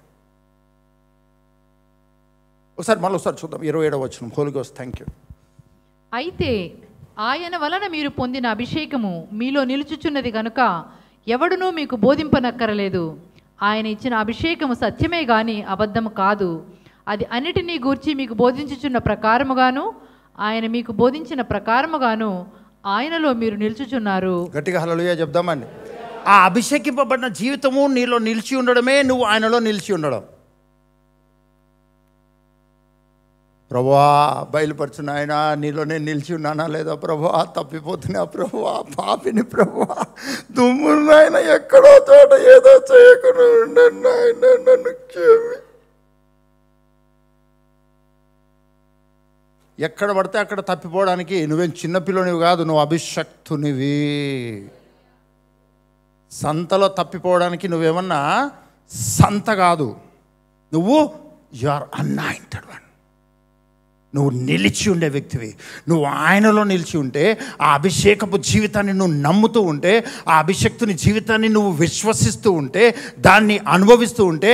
ఒకసారి చూద్దాం 27వ వచనం. Holy Ghost, thank you. అయితే ఆయన వలన మీరు పొందిన అభిషేకము మీలో నిలుచుచున్నది కనుక ఎవడునూ మీకు బోధింపనక్కరలేదు. ఆయన ఇచ్చిన అభిషేకము సత్యమే గాని అబద్ధము కాదు. అది అన్నిటినీ గూర్చి మీకు బోధించుచున్న ప్రకారముగాను, ఆయన మీకు బోధించిన ప్రకారముగాను ఆయనలో మీరు నిలుచుచున్నారు. గట్టిగా హల్లెలూయా చెప్దామండి. ఆ అభిషేకింపబడిన జీవితము నీలో నిలిచి ఉండడమే నువ్వు ఆయనలో నిలిచి ఉండడం. ప్రభువా బయలుపరచు నాయనా, నీలో నేను నిలిచి ఉన్నానా లేదా ప్రభువా? తప్పిపోతున్నా ప్రభువా, పాపిని ప్రభువా, దుమ్ములు నాయన, ఎక్కడో చోట ఏదో చేయకుండా ఉండండి నాయన, నన్ను క్షమి. ఎక్కడ పడితే అక్కడ తప్పిపోవడానికి నువ్వేం చిన్నపిల్లనివి కాదు, నువ్వు అభిషక్తునివి. సంతలో తప్పిపోవడానికి నువ్వేమన్నా సంత కాదు, నువ్వు యు ఆర్ అనాయింటెడ్ వన్. నువ్వు నిలిచి ఉండే వ్యక్తివి. నువ్వు ఆయనలో నిలిచి ఉంటే, ఆ అభిషేకపు జీవితాన్ని నువ్వు నమ్ముతూ ఉంటే, ఆ అభిషక్తుని జీవితాన్ని నువ్వు విశ్వసిస్తూ ఉంటే, దాన్ని అనుభవిస్తూ ఉంటే,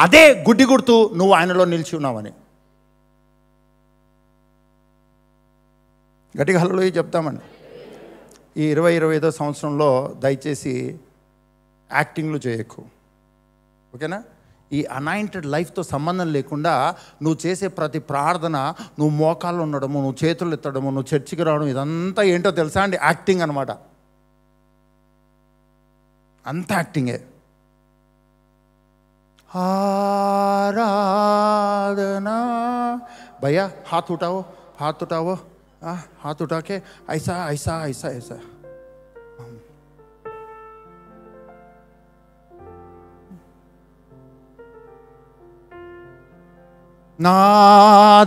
అదే గుడ్డి గుర్తు నువ్వు ఆయనలో నిలిచి ఉన్నావని. గట్టిగా హల్లెలూయా చెప్తామండి. ఈ 20-25వ సంవత్సరంలో దయచేసి యాక్టింగ్లు చేయకు, ఓకేనా? ఈ అనాయింటెడ్ లైఫ్తో సంబంధం లేకుండా నువ్వు చేసే ప్రతి ప్రార్థన, నువ్వు మోకాళ్ళు ఉండడము, నువ్వు చేతులు ఎత్తడము, నువ్వు చర్చికి రావడం, ఇదంతా ఏంటో తెలుసా అండి? యాక్టింగ్ అనమాట. అంత యాక్టింగే. आराधना भैया हाथ उठाओ, हाथ उठाओ, हाथ उठा के ऐसा ऐसा ऐसा ऐसा. నా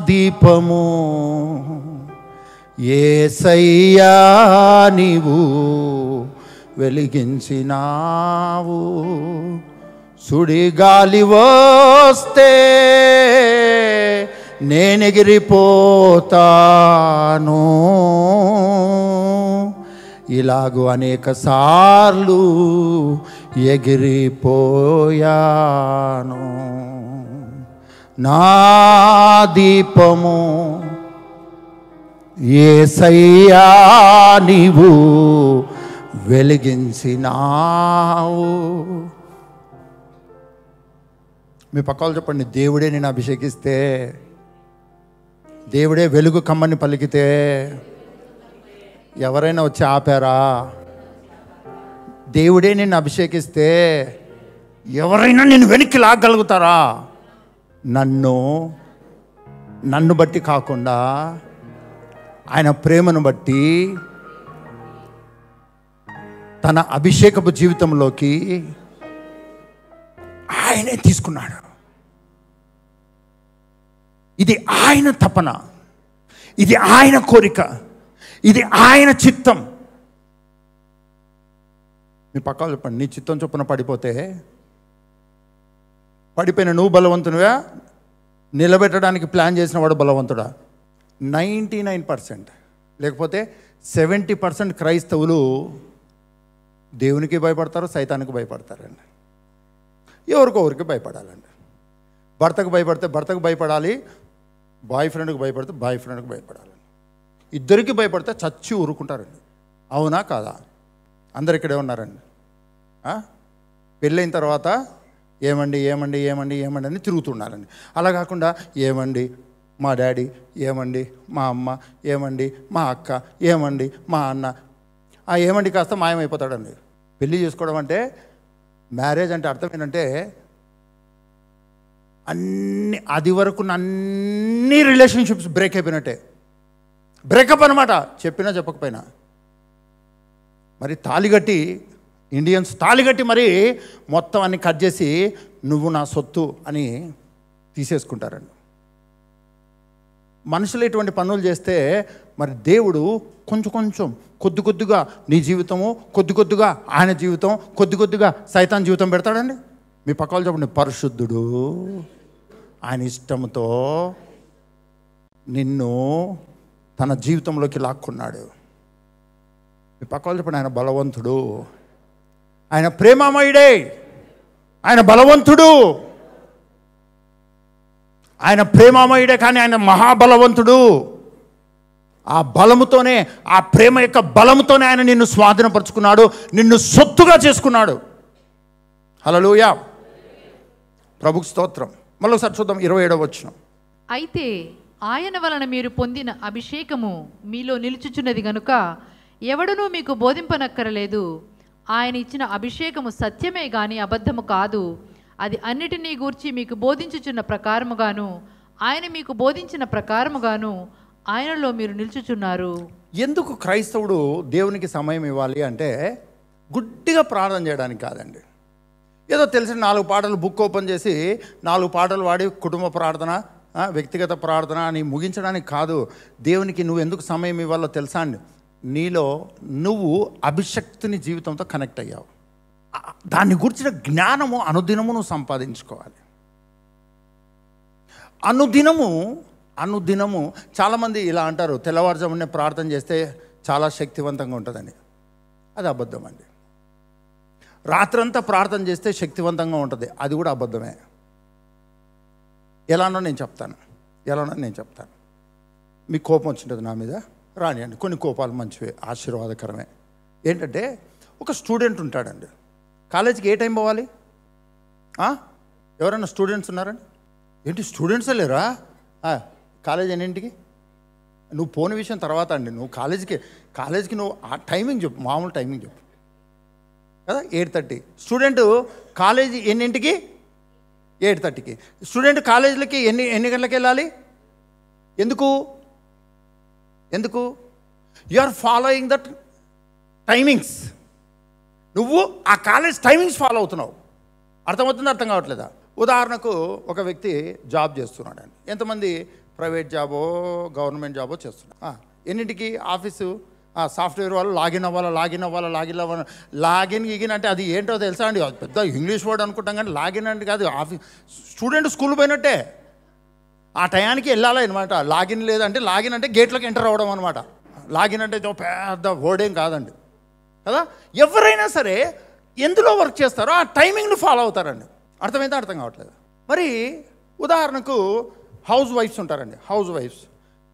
దీపము యేసయ్యా నీవు వెలిగించినావు, సుడిగాలి వస్తే నేనెగిరిపోతాను, ఇలాగూ అనేక సార్లు ఎగిరిపోయాను. నా దీపము యేసయ్యా నీవు వెలిగించినావు. మీ పక్కలు చెప్పండి, దేవుడే నేను అభిషేకిస్తే, దేవుడే వెలుగు కమ్మని పలికితే ఎవరైనా వచ్చి ఆపారా? దేవుడే నిన్ను అభిషేకిస్తే ఎవరైనా నిన్ను వెనక్కి లాగలుగుతారా? నన్ను బట్టి కాకుండా ఆయన ప్రేమను బట్టి, తన అభిషేకపు జీవితంలోకి ఆయనే తీసుకున్నాడు. ఇది ఆయన తపన, ఇది ఆయన కోరిక, ఇది ఆయన చిత్తం. మీ పక్కన చెప్పండి, నీ చిత్తం చొప్పున పడిపోయిన నువ్వు బలవంతునివా? నిలబెట్టడానికి ప్లాన్ చేసిన వాడు బలవంతుడా? 99% లేకపోతే 70% క్రైస్తవులు దేవునికి భయపడతారు, సైతానికి భయపడతారండి. ఎవరికొవరికి భయపడాలండి. భర్తకు భయపడితే భర్తకు భయపడాలి, బాయ్ ఫ్రెండ్కి భయపడితే బాయ్ ఫ్రెండ్కి భయపడాలండి. ఇద్దరికి భయపడితే చచ్చి ఊరుకుంటారండి. అవునా కాదా? అందరు ఇక్కడే ఉన్నారండి. పెళ్ళైన తర్వాత ఏమండి ఏమండి ఏమండి ఏమండి అని తిరుగుతున్నారండి. అలా కాకుండా ఏమండి మా డాడీ, ఏమండి మా అమ్మ, ఏమండి మా అక్క, ఏమండి మా అన్న, ఆ ఏమండి కాస్త మాయమైపోతాడండి. పెళ్ళి చేసుకోవడం అంటే, మ్యారేజ్ అంటే అర్థం ఏంటంటే, అది వరకు అన్ని రిలేషన్షిప్స్ బ్రేక్ అయిపోయినట్టే. బ్రేకప్ అనమాట, చెప్పినా చెప్పకపోయినా. మరి తాళిగట్టి, ఇండియన్స్ తాళిగట్టి మరి మొత్తం అన్ని కట్ చేసి నువ్వు నా సొత్తు అని తీసేసుకుంటారండి. మనుషులు ఇటువంటి పనులు చేస్తే మరి దేవుడు కొంచెం కొంచెం కొద్ది కొద్దిగా నీ జీవితము, కొద్ది కొద్దిగా ఆయన జీవితం, కొద్ది కొద్దిగా సైతాన్ జీవితం పెడతాడండి. మీ పక్కలు చెప్పండి, పరిశుద్ధుడు ఆయన ఇష్టంతో నిన్ను తన జీవితంలోకి లాక్కున్నాడు. మీ పక్కలు చెప్పండి, ఆయన బలవంతుడు, ఆయన ప్రేమమయుడే, ఆయన బలవంతుడు. ఆయన ప్రేమమయుడే కానీ ఆయన మహాబలవంతుడు. ఆ బలముతోనే, ఆ ప్రేమ యొక్క బలముతోనే ఆయన నిన్ను స్వాధీనపరుచుకున్నాడు, నిన్ను సొత్తుగా చేసుకున్నాడు. హల్లెలూయా, ప్రభుకు స్తోత్రం. మళ్ళొకసారి చూద్దాం 27వ వచనం. అయితే ఆయన వలన మీరు పొందిన అభిషేకము మీలో నిలుచుచున్నది గనుక ఎవడునూ మీకు బోధింపనక్కరలేదు. ఆయన ఇచ్చిన అభిషేకము సత్యమే గాని అబద్ధము కాదు. అది అన్నిటినీ గూర్చి మీకు బోధించుచున్న ప్రకారముగాను, ఆయన మీకు బోధించిన ప్రకారముగాను ఆయనలో మీరు నిలుచుచున్నారు. ఎందుకు క్రైస్తవుడు దేవునికి సమయం ఇవ్వాలి అంటే, గుడ్డిగా ప్రార్థన చేయడానికి కాదండి. ఏదో తెలిసిన 4 పాటలు బుక్ ఓపెన్ చేసి 4 పాటలు వాడి కుటుంబ ప్రార్థన, వ్యక్తిగత ప్రార్థన అని ముగించడానికి కాదు. దేవునికి నువ్వు ఎందుకు సమయం ఇవ్వాలో తెలుసా అండి? నీలో నువ్వు అభిషక్తుని జీవితంతో కనెక్ట్ అయ్యావు. దాన్ని గురించిన జ్ఞానము అనుదినము నువ్వు సంపాదించుకోవాలి. అనుదినము చాలామంది ఇలా అంటారు, తెల్లవారుజామునే ప్రార్థన చేస్తే చాలా శక్తివంతంగా ఉంటుందని. అది అబద్ధం అండి. రాత్రంతా ప్రార్థన చేస్తే శక్తివంతంగా ఉంటుంది, అది కూడా అబద్ధమే. ఎలానో నేను చెప్తాను. మీకు కోపం వచ్చింటుంది నా మీద, రానియండి. కొన్ని కోపాలు మంచివే, ఆశీర్వాదకరమే. ఏంటంటే ఒక స్టూడెంట్ ఉంటాడండి, కాలేజీకి ఏ టైం పోవాలి? ఎవరైనా స్టూడెంట్స్ ఉన్నారండి? ఏంటి స్టూడెంట్సే లేరా? కాలేజ్ ఎన్నింటికి? నువ్వు పోని విషయం తర్వాత అండి. నువ్వు కాలేజీకి నువ్వు ఆ టైమింగ్ చెప్పు, మామూలు టైమింగ్ చెప్పు కదా. 8:30 స్టూడెంట్ కాలేజీ ఎన్నింటికి? 8:30కి. స్టూడెంట్ కాలేజీలకి ఎన్ని గంటలకు వెళ్ళాలి? ఎందుకు? You are following that timings. నువ్వు ఆ కాలేజ్ టైమింగ్స్ ఫాలో అవుతున్నావు. అర్థమవుతుందా? అర్థం కావట్లేదా? ఉదాహరణకు ఒక వ్యక్తి జాబ్ చేస్తున్నాడండి. ఎంతమంది ప్రైవేట్ జాబో గవర్నమెంట్ జాబో చేస్తున్నారు. ఎన్నింటికి ఆఫీసు? సాఫ్ట్వేర్ వాళ్ళు లాగిన్ అవ్వాలి. లాగిన్ అంటే అది ఏంటో తెలుసా అండి? పెద్ద ఇంగ్లీష్ వర్డ్ అనుకుంటాం, కానీ లాగిన్ అంటే కాదు. స్టూడెంట్ స్కూల్ పోయినట్టే, ఆ టయానికి వెళ్ళాలి అనమాట. లాగిన్ లేదంటే, లాగిన్ అంటే గేట్లోకి ఎంటర్ అవ్వడం అనమాట. లాగిన్ అంటే పెద్ద వర్డ్ ఏం కాదండి కదా. ఎవరైనా సరే ఎందులో వర్క్ చేస్తారో ఆ టైమింగ్ను ఫాలో అవుతారండి. అర్థమైతే అర్థం కావట్లేదు. మరి ఉదాహరణకు హౌస్ వైఫ్స్ ఉంటారండి. హౌస్ వైఫ్స్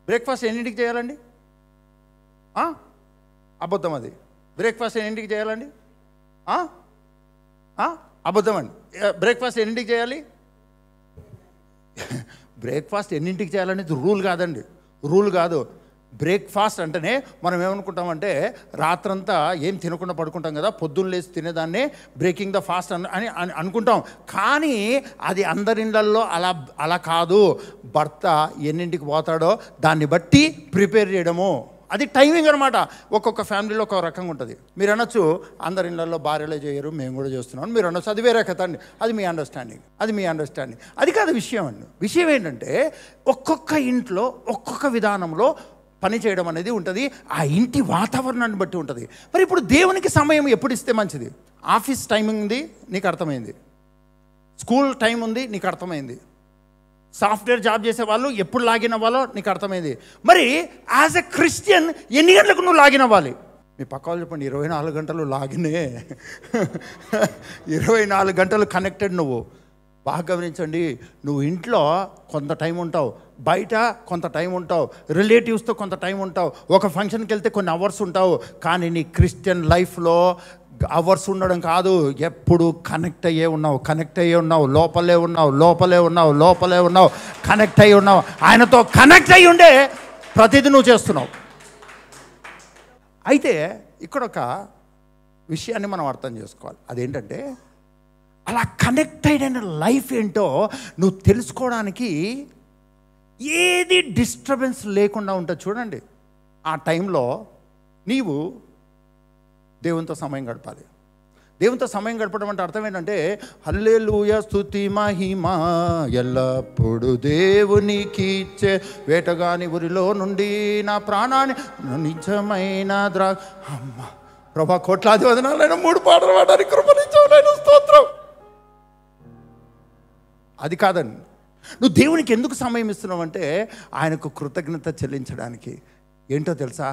బ్రేక్ఫాస్ట్ ఎన్నింటికి చేయాలండి? అబద్ధం. అది బ్రేక్ఫాస్ట్ ఎన్నింటికి చేయాలండి? అబద్ధం అండి. బ్రేక్ఫాస్ట్ ఎన్నింటికి చేయాలి? బ్రేక్ఫాస్ట్ ఎన్నింటికి చేయాలనేది రూల్ కాదండి, రూల్ కాదు. బ్రేక్ఫాస్ట్ అంటేనే మనం ఏమనుకుంటామంటే రాత్రంతా ఏం తినకుండా పడుకుంటాం కదా, పొద్దున్న లేచి తినేదాన్నే బ్రేకింగ్ ద ఫాస్ట్ అని అనుకుంటాం. కానీ అది అందరి ఇళ్ళల్లో అలా కాదు. భర్త ఎన్నింటికి పోతాడో దాన్ని బట్టి ప్రిపేర్ చేయడము, అది టైమింగ్ అనమాట. ఒక్కొక్క ఫ్యామిలీలో ఒక రకంగా ఉంటుంది. మీరు అనొచ్చు అందరి ఇళ్ళల్లో భార్యలే చేయరు, మేము కూడా చేస్తున్నాం. మీరు అనొచ్చు అది వేరే కథ అండి, అది మీ అండర్స్టాండింగ్. అది కాదు విషయం అండి. విషయం ఏంటంటే ఒక్కొక్క ఇంట్లో ఒక్కొక్క విధానంలో పని చేయడం అనేది ఉంటుంది. ఆ ఇంటి వాతావరణాన్ని బట్టి ఉంటుంది. మరి ఇప్పుడు దేవునికి సమయం ఎప్పుడు ఇస్తే మంచిది? ఆఫీస్ టైమింగ్ ఉంది, నీకు అర్థమైంది. స్కూల్ టైం ఉంది, నీకు అర్థమైంది. సాఫ్ట్వేర్ జాబ్ చేసే వాళ్ళు ఎప్పుడు లాగిన్ అవ్వాలో నీకు అర్థమైంది. మరి యాజ్ ఎ క్రిస్టియన్ ఎన్ని గంటలకు నువ్వు లాగిన్ అవ్వాలి? మీ పక్క వాళ్ళు చెప్పండి, 24 గంటలు లాగినే. 24 గంటలు కనెక్టెడ్. నువ్వు బాగా గమనించండి. నువ్వు ఇంట్లో కొంత టైం ఉంటావు, బయట కొంత టైం ఉంటావు, రిలేటివ్స్తో కొంత టైం ఉంటావు, ఒక ఫంక్షన్కి వెళ్తే కొన్ని అవర్స్ ఉంటావు. కానీ నీ క్రిస్టియన్ లైఫ్లో అవర్స్ ఉండడం కాదు, ఎప్పుడు కనెక్ట్ అయ్యే ఉన్నావు, లోపలే ఉన్నావు, కనెక్ట్ అయ్యి ఉన్నావు. ఆయనతో కనెక్ట్ అయ్యి ఉండే ప్రతిదీ నువ్వు చేస్తున్నావు. అయితే ఇక్కడ ఒక విషయాన్ని మనం అర్థం చేసుకోవాలి. అదేంటంటే అలా కనెక్ట్ అయిన లైఫ్ ఏంటో నువ్వు తెలుసుకోవడానికి ఏది డిస్టర్బెన్స్ లేకుండా ఉంటుంది. చూడండి, ఆ టైంలో నీవు దేవునితో సమయం గడపాలి. దేవునితో సమయం గడపడం అంటే అర్థం ఏంటంటే హల్లెలూయా స్తుతి మహిమ ఎల్లప్పుడు దేవునికి ఇచ్చే, వేటగాని ఊరిలో నుండి నా ప్రాణాన్ని నిజమైన అమ్మ ప్రభా కోట్లాది వదనాలైన 3 పాటలు పాడడానికి కృపనిచ్చావు, స్తోత్రం. అది కాదండి. నువ్వు దేవునికి ఎందుకు సమయం ఇస్తున్నావు అంటే ఆయనకు కృతజ్ఞత చెల్లించడానికి. ఏంటో తెలుసా?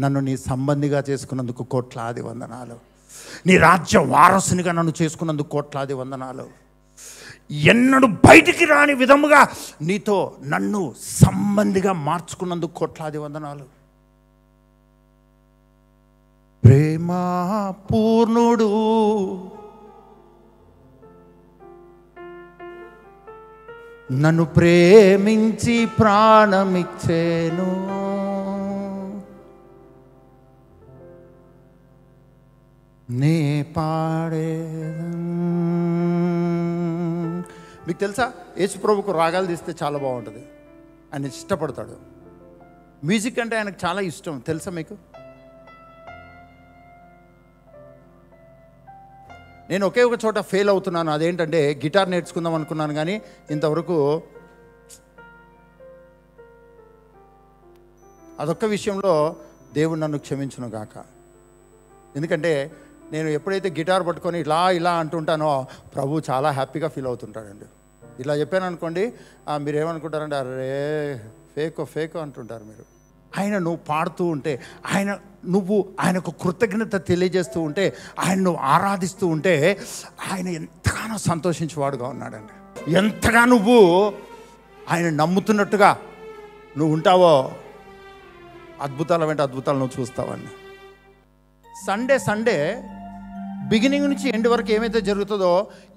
నన్ను నీ సంబంధిగా చేసుకున్నందుకు కోట్లాది వందనాలు, నీ రాజ్య వారసునిగా నన్ను చేసుకున్నందుకు కోట్లాది వందనాలు, ఎన్నడూ బయటికి రాని విధముగా నీతో నన్ను సంబంధిగా మార్చుకున్నందుకు కోట్లాది వందనాలు. ప్రేమ పూర్ణుడు నన్ను ప్రేమించి ప్రాణమిచ్చేను, నే పాడేదం. మీకు తెలుసా, యేసుప్రభుకు రాగాలు తీస్తే చాలా బాగుంటుంది. ఆయన ఇష్టపడతాడు. మ్యూజిక్ అంటే ఆయనకు చాలా ఇష్టం. తెలుసా మీకు? నేను ఒకే ఒక చోట ఫెయిల్ అవుతున్నాను. అదేంటంటే గిటార్ నేర్చుకుందాం అనుకున్నాను, కానీ ఇంతవరకు అదొక్క విషయంలో దేవుడు నన్ను క్షమించును గాక. ఎందుకంటే నేను ఎప్పుడైతే గిటార్ పట్టుకొని ఇలా ఇలా అంటుంటానో ప్రభు చాలా హ్యాపీగా ఫీల్ అవుతుంటాడండి. ఇలా చెప్పాను అనుకోండి, మీరు ఏమనుకుంటారంటే అరే ఫేకో అంటుంటారు మీరు. ఆయన నువ్వు పాడుతూ ఉంటే, నువ్వు ఆయనకు కృతజ్ఞత తెలియజేస్తూ ఉంటే, ఆయన నువ్వు ఆరాధిస్తూ ఉంటే ఆయన ఎంతగానో సంతోషించేవాడుగా ఉన్నాడండి. ఎంతగా నువ్వు ఆయన నమ్ముతున్నట్టుగా నువ్వు ఉంటావో అద్భుతాల వెంట అద్భుతాలు నువ్వు చూస్తావండి. సండే బిగినింగ్ నుంచి ఎండ్ వరకు ఏమైతే జరుగుతుందో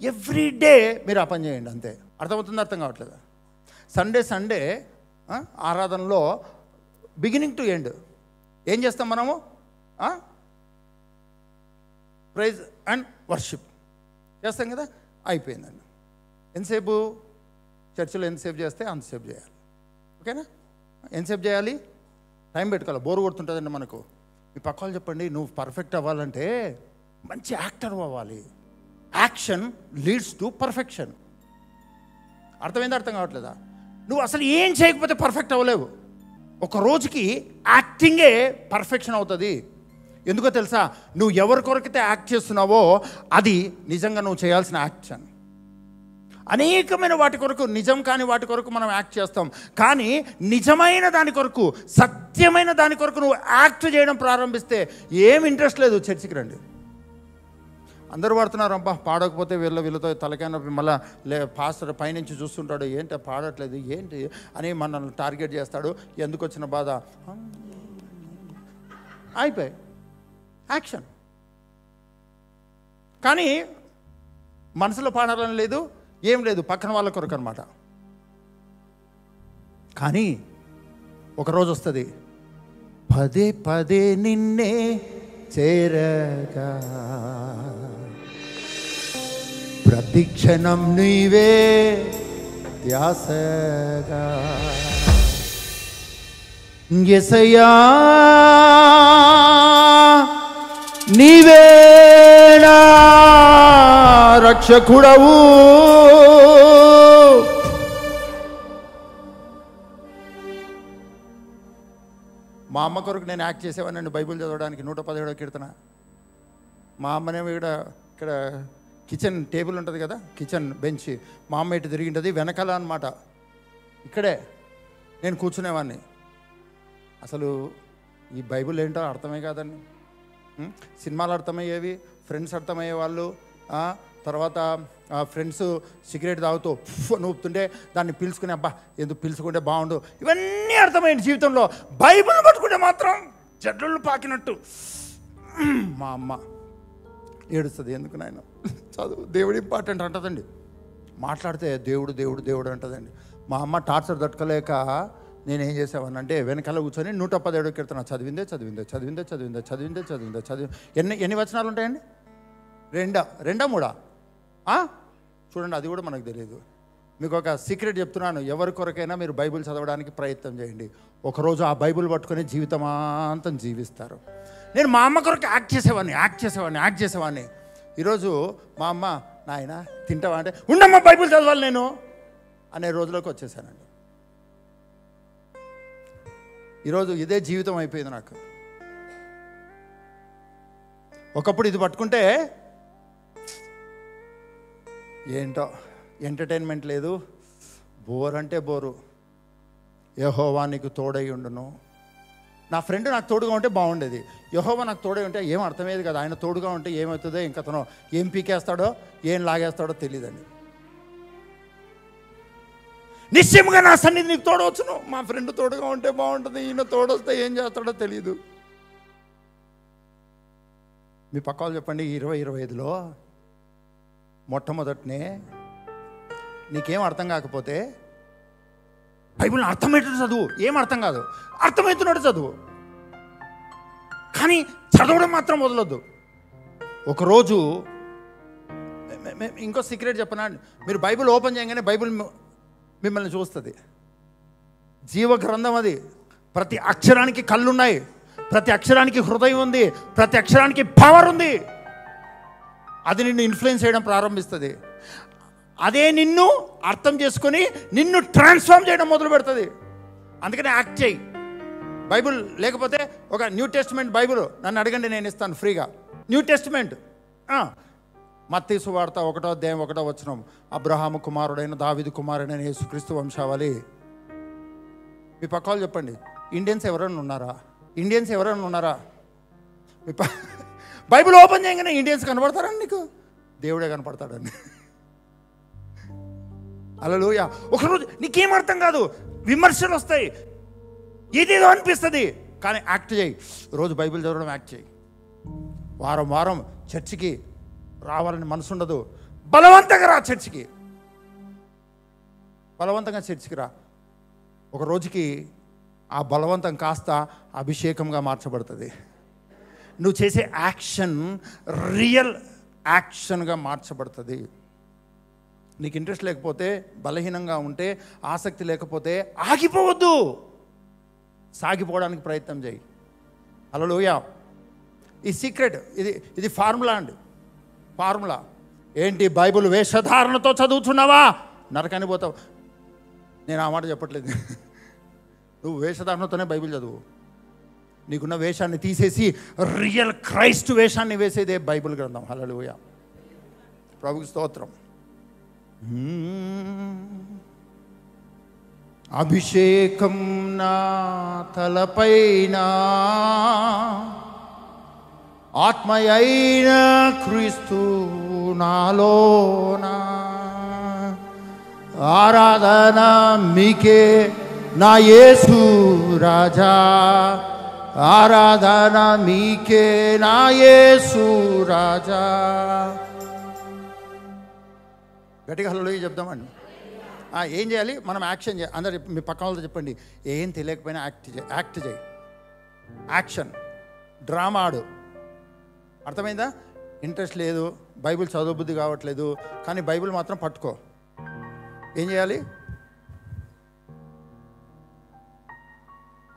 ఎవ్రీ డే మీరు ఆ పని చేయండి. అంతే. అర్థమవుతుందో అర్థం కావట్లేదా? సండే ఆరాధనలో బిగినింగ్ టు ఎండ్ ఏం చేస్తాం మనము? ప్రైజ్ అండ్ వర్షిప్ చేస్తాం కదా, అయిపోయిందండి. ఎంతసేపు చర్చిలో ఎంతసేపు చేస్తే అంతసేపు చేయాలి. ఓకేనా? ఎంతసేపు చేయాలి? టైం పెట్టుకోవాలి. బోరు కొడుతుంటుందండి మనకు. మీ పక్క వాళ్ళు చెప్పండి, నువ్వు పర్ఫెక్ట్ అవ్వాలంటే మంచి యాక్టర్ అవ్వాలి. Action leads to perfection. అర్థమైందా? అర్థం కావట్లేదా? నువ్వు అసలు ఏం చేయకపోతే పర్ఫెక్ట్ అవ్వలేవు. ఒక రోజుకి యాక్టింగే పర్ఫెక్షన్ అవుతుంది. ఎందుకో తెలుసా? నువ్వు ఎవరి కొరకైతే యాక్ట్ చేస్తున్నావో అది నిజంగా నువ్వు చేయాల్సిన యాక్షన్. అనేకమైన వాటి కొరకు, నిజం కాని వాటి కొరకు మనం యాక్ట్ చేస్తాం. కానీ నిజమైన దాని కొరకు, సత్యమైన దాని కొరకు నువ్వు యాక్ట్ చేయడం ప్రారంభిస్తే ఏం ఇంట్రెస్ట్ లేదు. చర్చికి రండి. అందరూ పడుతున్నారు, అబ్బా పాడకపోతే వీళ్ళతో తలకైనా మళ్ళీ పాస్టర్ పైనుంచి చూస్తుంటాడు, ఏంటి పాడట్లేదు ఏంటి అని మనల్ని టార్గెట్ చేస్తాడు. ఎందుకు వచ్చిన బాధ? అయిపోయి యాక్షన్. కానీ మనసులో పాడాలని లేదు, ఏం లేదు, పక్కన వాళ్ళ కొరకు అనమాట. కానీ ఒకరోజు వస్తుంది, పదే పదే నిన్నే చేరగా ప్రతిక్షణం నీవే ధ్యాసగా, యేసయ్యా నీవే నా రక్షకుడవు. మా అమ్మ కొరకు నేను యాక్ట్ చేసేవాడిని బైబిల్ చదవడానికి. 117వ కీర్తన. మా అమ్మనేమో ఇక్కడ కిచెన్ టేబుల్ ఉంటుంది కదా, కిచెన్ బెంచ్, మా అమ్మ ఇటు తిరిగింటుంది వెనకాల అనమాట. ఇక్కడే నేను కూర్చునేవాడిని. అసలు ఈ బైబిల్ ఏంటో అర్థమే కాదండి. సినిమాలు అర్థమయ్యేవి, ఫ్రెండ్స్ అర్థమయ్యే వాళ్ళు. తర్వాత ఫ్రెండ్స్ సిగరెట్ తాగుతూ నూపుతుంటే దాన్ని పీల్చుకునే, అబ్బా ఎందుకు పీల్చుకుంటే బాగుండు, ఇవన్నీ అర్థమైంది జీవితంలో. బైబిల్ పట్టుకుంటే మాత్రం జడ్లు పాకినట్టు. మా అమ్మ ఏడుస్తుంది, ఎందుకు నాయన చదువు, దేవుడు ఇంపార్టెంట్ అంటదండి. మాట్లాడితే దేవుడు దేవుడు దేవుడు అంటదండి. మా అమ్మ టార్చర్ తట్టుకోలేక నేనేం చేసేవాడిని అంటే వెనకాల కూర్చొని 117వ కీర్తన చదివి ఎన్ని వచనాలు ఉంటాయండి? రెండా మూడా? చూడండి, అది కూడా మనకు తెలియదు. మీకు ఒక సీక్రెట్ చెప్తున్నాను, ఎవరి కొరకైనా మీరు బైబిల్ చదవడానికి ప్రయత్నం చేయండి. ఒకరోజు ఆ బైబిల్ పట్టుకొని జీవితమాంతం జీవిస్తారు. నేను మా అమ్మ కొరకు యాక్ట్ చేసేవాడిని. ఈరోజు మా అమ్మ, నాయన తింటావా అంటే, ఉండమ్మా బైబిల్ చదవాలి నేను అనే రోజులోకి వచ్చేసానండి. ఈరోజు ఇదే జీవితం అయిపోయింది నాకు. ఒకప్పుడు ఇది పట్టుకుంటే ఏంటో ఎంటర్టైన్మెంట్ లేదు, బోర్ అంటే బోరు. యెహోవా నీకు తోడై ఉండును. నా ఫ్రెండ్ నాకు తోడుగా ఉంటే బాగుండేది. యెహోవా నాకు తోడై ఉంటే ఏం అర్థమయ్యేది కదా. ఆయన తోడుగా ఉంటే ఏమవుతుందో, ఇంకతనో ఏం పీకేస్తాడో ఏం లాగేస్తాడో తెలియదండి. నిశ్చయంగా నా సన్నిధి నీకు తోడవచ్చును. మా ఫ్రెండ్ తోడుగా ఉంటే బాగుంటుంది, ఈయన తోడొస్తే ఏం చేస్తాడో తెలియదు. మీ పక్క వాళ్ళు చెప్పండి, 2025లో మొట్టమొదటినే నీకేం అర్థం కాకపోతే బైబిల్ని అర్థమయ్యేటట్టు చదువు. ఏం అర్థం కాదు, అర్థమవుతున్నట్టు చదువు. కానీ చదవడం మాత్రం వదలొద్దు. ఒకరోజు ఇంకో సీక్రెట్ చెప్పనా, మీరు బైబిల్ ఓపెన్ చేయగానే బైబిల్ మిమ్మల్ని చూస్తుంది. జీవ గ్రంథం అది. ప్రతి అక్షరానికి కళ్ళున్నాయి, ప్రతి అక్షరానికి హృదయం ఉంది, ప్రతి అక్షరానికి పవర్ ఉంది. అది నిన్ను ఇన్ఫ్లుయెన్స్ చేయడం ప్రారంభిస్తుంది. అదే నిన్ను అర్థం చేసుకొని నిన్ను ట్రాన్స్ఫార్మ్ చేయడం మొదలు పెడుతుంది. అందుకని యాక్ట్ చేయి. బైబిల్ లేకపోతే ఒక న్యూ టెస్ట్మెంట్ బైబిల్ నన్ను అడగండి, నేను ఇస్తాను ఫ్రీగా. న్యూ టెస్ట్మెంట్ మత్తయి సువార్త 1వ అధ్యాయం 1వ వచనం, అబ్రహాము కుమారుడైన దావీదు కుమారుడైన యేసుక్రీస్తు వంశావళి. మీ పక్కలు చెప్పండి, ఇండియన్స్ ఎవరైనా ఉన్నారా? ఇండియన్స్ ఎవరైనా ఉన్నారా? మీ బైబిల్ ఓపెన్ చేయగానే ఇండియన్స్ కనపడతారండి నీకు? దేవుడే కనపడతాడండి. హల్లెలూయా. ఒకరోజు నీకేం అర్థం కాదు, విమర్శలు వస్తాయి, ఏదేదో అనిపిస్తుంది, కానీ యాక్ట్ చేయి. రోజు బైబిల్ చదవడం యాక్ట్ చేయి. వారం వారం చర్చికి రావాలని మనసు ఉండదు, బలవంతంగా రా చర్చికి. బలవంతంగా చర్చికి రా. ఒక రోజుకి ఆ బలవంతం కాస్త అభిషేకంగా మార్చబడుతుంది. నువ్వు చేసే యాక్షన్ రియల్ యాక్షన్గా మార్చబడుతుంది. నీకు ఇంట్రెస్ట్ లేకపోతే, బలహీనంగా ఉంటే, ఆసక్తి లేకపోతే ఆగిపోవద్దు, సాగిపోవడానికి ప్రయత్నం చేయి. హల్లెలూయా. ఈ సీక్రెట్, ఇది ఫార్ములా అండి. ఫార్ములా ఏంటి? బైబిల్ వేషధారణతో చదువుతున్నావా, నరకానికి పోతావు. నేను ఆ మాట చెప్పట్లేదు. నువ్వు వేషధారణతోనే బైబిల్ చదువు. నీకున్న వేషాన్ని తీసేసి రియల్ క్రైస్ట్ వేషాన్ని వేసేదే బైబిల్ గ్రంథం. హల్లెలూయా. ప్రభుకి స్తోత్రం. అభిషేకం నా తలపైన, ఆత్మయైన క్రీస్తు నాలోన, ఆరాధన మీకే నా యేసు రాజా, ఆరాధన మీకే నా యేసు రాజా. గట్టిగా హల్లెలూయా చెప్దామండి. ఏం చేయాలి మనం? యాక్షన్ చేయాలి. అందరు మీ పక్కన వాళ్ళతో చెప్పండి, ఏం తెలియకపోయినా యాక్ట్ చేయి. యాక్షన్. డ్రామా ఆడు. అర్థమైందా? ఇంట్రెస్ట్ లేదు, బైబిల్ చదవబుద్ధి కావట్లేదు, కానీ బైబిల్ మాత్రం పట్టుకో. ఏం చేయాలి?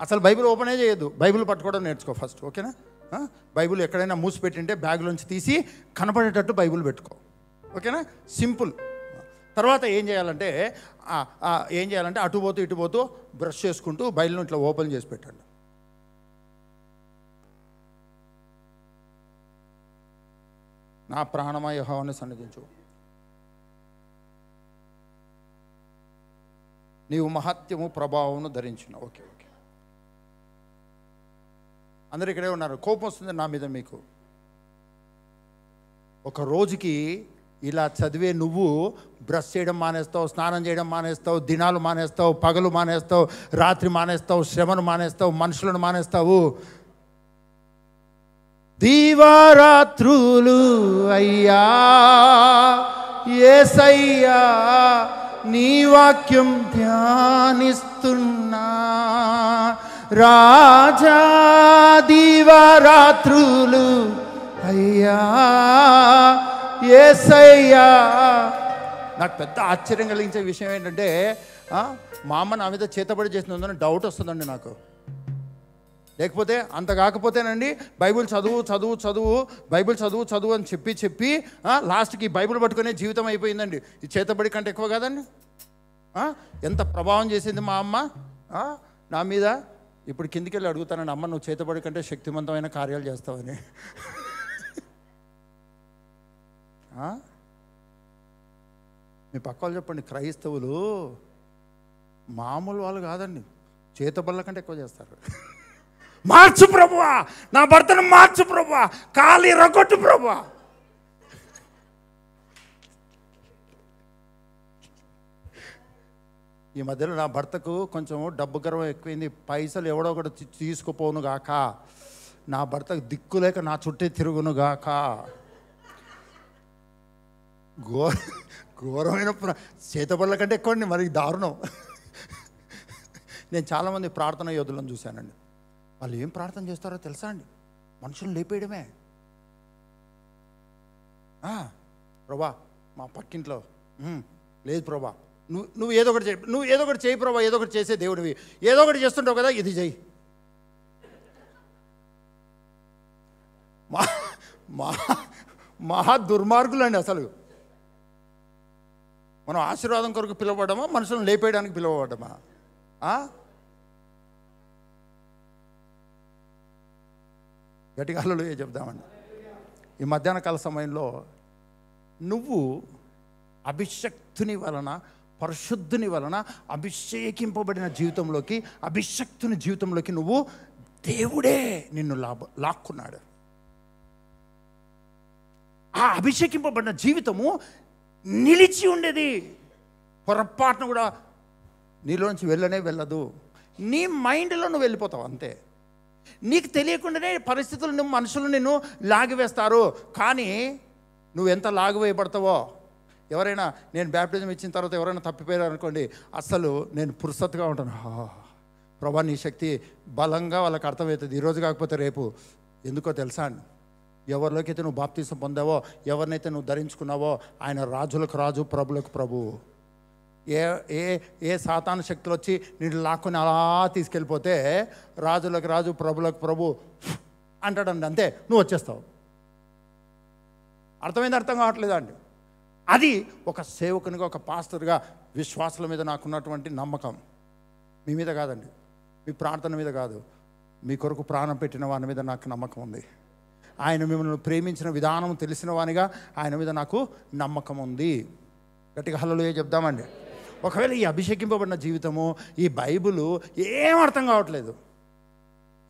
అసలు బైబిల్ ఓపెనే చేయొద్దు, బైబిల్ పట్టుకోవడం నేర్చుకో ఫస్ట్. ఓకేనా? బైబిల్ ఎక్కడైనా మూసిపెట్టింటే బ్యాగ్లోంచి తీసి కనపడేటట్టు బైబిల్ పెట్టుకో. ఓకేనా? సింపుల్. తర్వాత ఏం చేయాలంటే అటు పోతూ ఇటు పోతూ బ్రష్ చేసుకుంటూ బైబిల్ను ఇట్లా ఓపెన్ చేసి పెట్టండి. నా ప్రాణమా యెహోవాను సన్నిధించు, నీవు మహత్యము ప్రభావమును ధరించిన. ఓకే. అందరు ఇక్కడే ఉన్నారు. కోపం వస్తుంది నా మీద మీకు. ఒక రోజుకి ఇలా చదివే నువ్వు బ్రష్ చేయడం మానేస్తావు, స్నానం చేయడం మానేస్తావు, దినాలు మానేస్తావు, పగలు మానేస్తావు, రాత్రి మానేస్తావు, శ్రమను మానేస్తావు, మనుషులను మానేస్తావు. దీవారాత్రులు అయ్యా యేసయ్యా నీ వాక్యం ధ్యానిస్తున్నా, రాజా దీవారాత్రులు అయ్యా యేసయ్యా. నాకు పెద్ద ఆశ్చర్యం కలిగించే విషయం ఏంటంటే, మా అమ్మ నా మీద చేతబడి చేస్తుందని డౌట్ వస్తుందండి నాకు. లేకపోతే అంత కాకపోతేనండి బైబిల్ చదువు అని చెప్పి లాస్ట్కి బైబిల్ పట్టుకునే జీవితం అయిపోయిందండి. ఈ చేతబడి కంటే ఎక్కువ కాదండి. ఎంత ప్రభావం చేసింది మా అమ్మ నా మీద. ఇప్పుడు కిందికి వెళ్ళి అడుగుతానండి, అమ్మ నువ్వు చేతబడి కంటే శక్తివంతమైన కార్యాలు చేస్తావని. మీ పక్క వాళ్ళు చెప్పండి, క్రైస్తవులు మామూలు వాళ్ళు కాదండి, చేతబడుల కంటే ఎక్కువ చేస్తారు. మార్చు ప్రభువా, నా భర్తను మార్చు ప్రభువా, కాలి రగొట్టు ప్రభువా. ఈ మధ్యలో నా భర్తకు కొంచెం డబ్బు గర్వం ఎక్కువైంది. పైసలు ఎవడో ఒకటి తీసుకుపోను గాక, నా భర్తకు దిక్కు లేక నా చుట్టే తిరుగును గాక. ఘోరమైన చేతబడుల కంటే ఎక్కువండి, మరి దారుణం. నేను చాలామంది ప్రార్థన యోధులను చూశానండి. వాళ్ళు ఏం ప్రార్థన చేస్తారో తెలుసా అండి? మనుషులను లేపేయడమే. ప్రభా మా పక్కింట్లో లేదు ప్రభా, నువ్వు ఏదో ఒకటి చేయి, నువ్వు ఏదో ఒకటి చేయి ప్రభా, ఏదో ఒకటి చేసే దేవుడివి, ఏదో ఒకటి చేస్తుంటావు కదా, ఇది చెయ్యి. మహా దుర్మార్గులు అండి అసలు. మనం ఆశీర్వాదం కొరకు పిలువబడ్డామా, మనుషులను లేపేయడానికి పిలువబడ్డామా? గట్టిగా హల్లెలూయా చెప్దామండి. ఈ మధ్యాహ్న కాల సమయంలో నువ్వు అభిషక్తుని వలన, పరిశుద్ధుని వలన అభిషేకింపబడిన జీవితంలోకి, అభిషక్తుని జీవితంలోకి నువ్వు దేవుడే నిన్ను లాక్కున్నాడు. ఆ అభిషేకింపబడిన జీవితము నిలిచి ఉండేది, పొరపాటును కూడా నీలోంచి వెళ్ళదు. నీ మైండ్లో నువ్వు వెళ్ళిపోతావు అంతే. నీకు తెలియకుండానే పరిస్థితులు, మనుషులు నిన్ను లాగివేస్తారు. కానీ నువ్వు ఎంత లాగివేయబడతావో, ఎవరైనా నేను బ్యాప్టిజం ఇచ్చిన తర్వాత ఎవరైనా తప్పిపోయారు అనుకోండి, అసలు నేను పురుసత్తుగా ఉంటాను. ప్రభా నీ శక్తి బలంగా వాళ్ళకి అర్థమవుతుంది. ఈరోజు కాకపోతే రేపు. ఎందుకో తెలుసా అండి, ఎవరిలోకి అయితే నువ్వు బాప్తీసం పొందావో, ఎవరినైతే నువ్వు ధరించుకున్నావో, ఆయన రాజులకు రాజు, ప్రభులకు ప్రభు. ఏ ఏ ఏ సాతాను శక్తులు వచ్చి నిన్ను లాక్కుని అలా తీసుకెళ్ళిపోతే రాజులకు రాజు, ప్రభులకు ప్రభు అంటాడండి. అంతే, నువ్వు వచ్చేస్తావు. అర్థమైంది? అర్థం కావట్లేదా అండి? అది ఒక సేవకునిగా, ఒక పాస్టర్గా విశ్వాసుల మీద నాకున్నటువంటి నమ్మకం. మీ మీద కాదండి, మీ ప్రార్థన మీద కాదు, మీ కొరకు ప్రాణం పెట్టిన వాని మీద నాకు నమ్మకం ఉంది. ఆయన మిమ్మల్ని ప్రేమించిన విధానం తెలిసిన వానిగా ఆయన మీద నాకు నమ్మకం ఉంది. గట్టిగా హల్లెలూయా చెప్దామండి. ఒకవేళ ఈ అభిషేకింపబడిన జీవితము, ఈ బైబిలు ఏం అర్థం కావట్లేదు,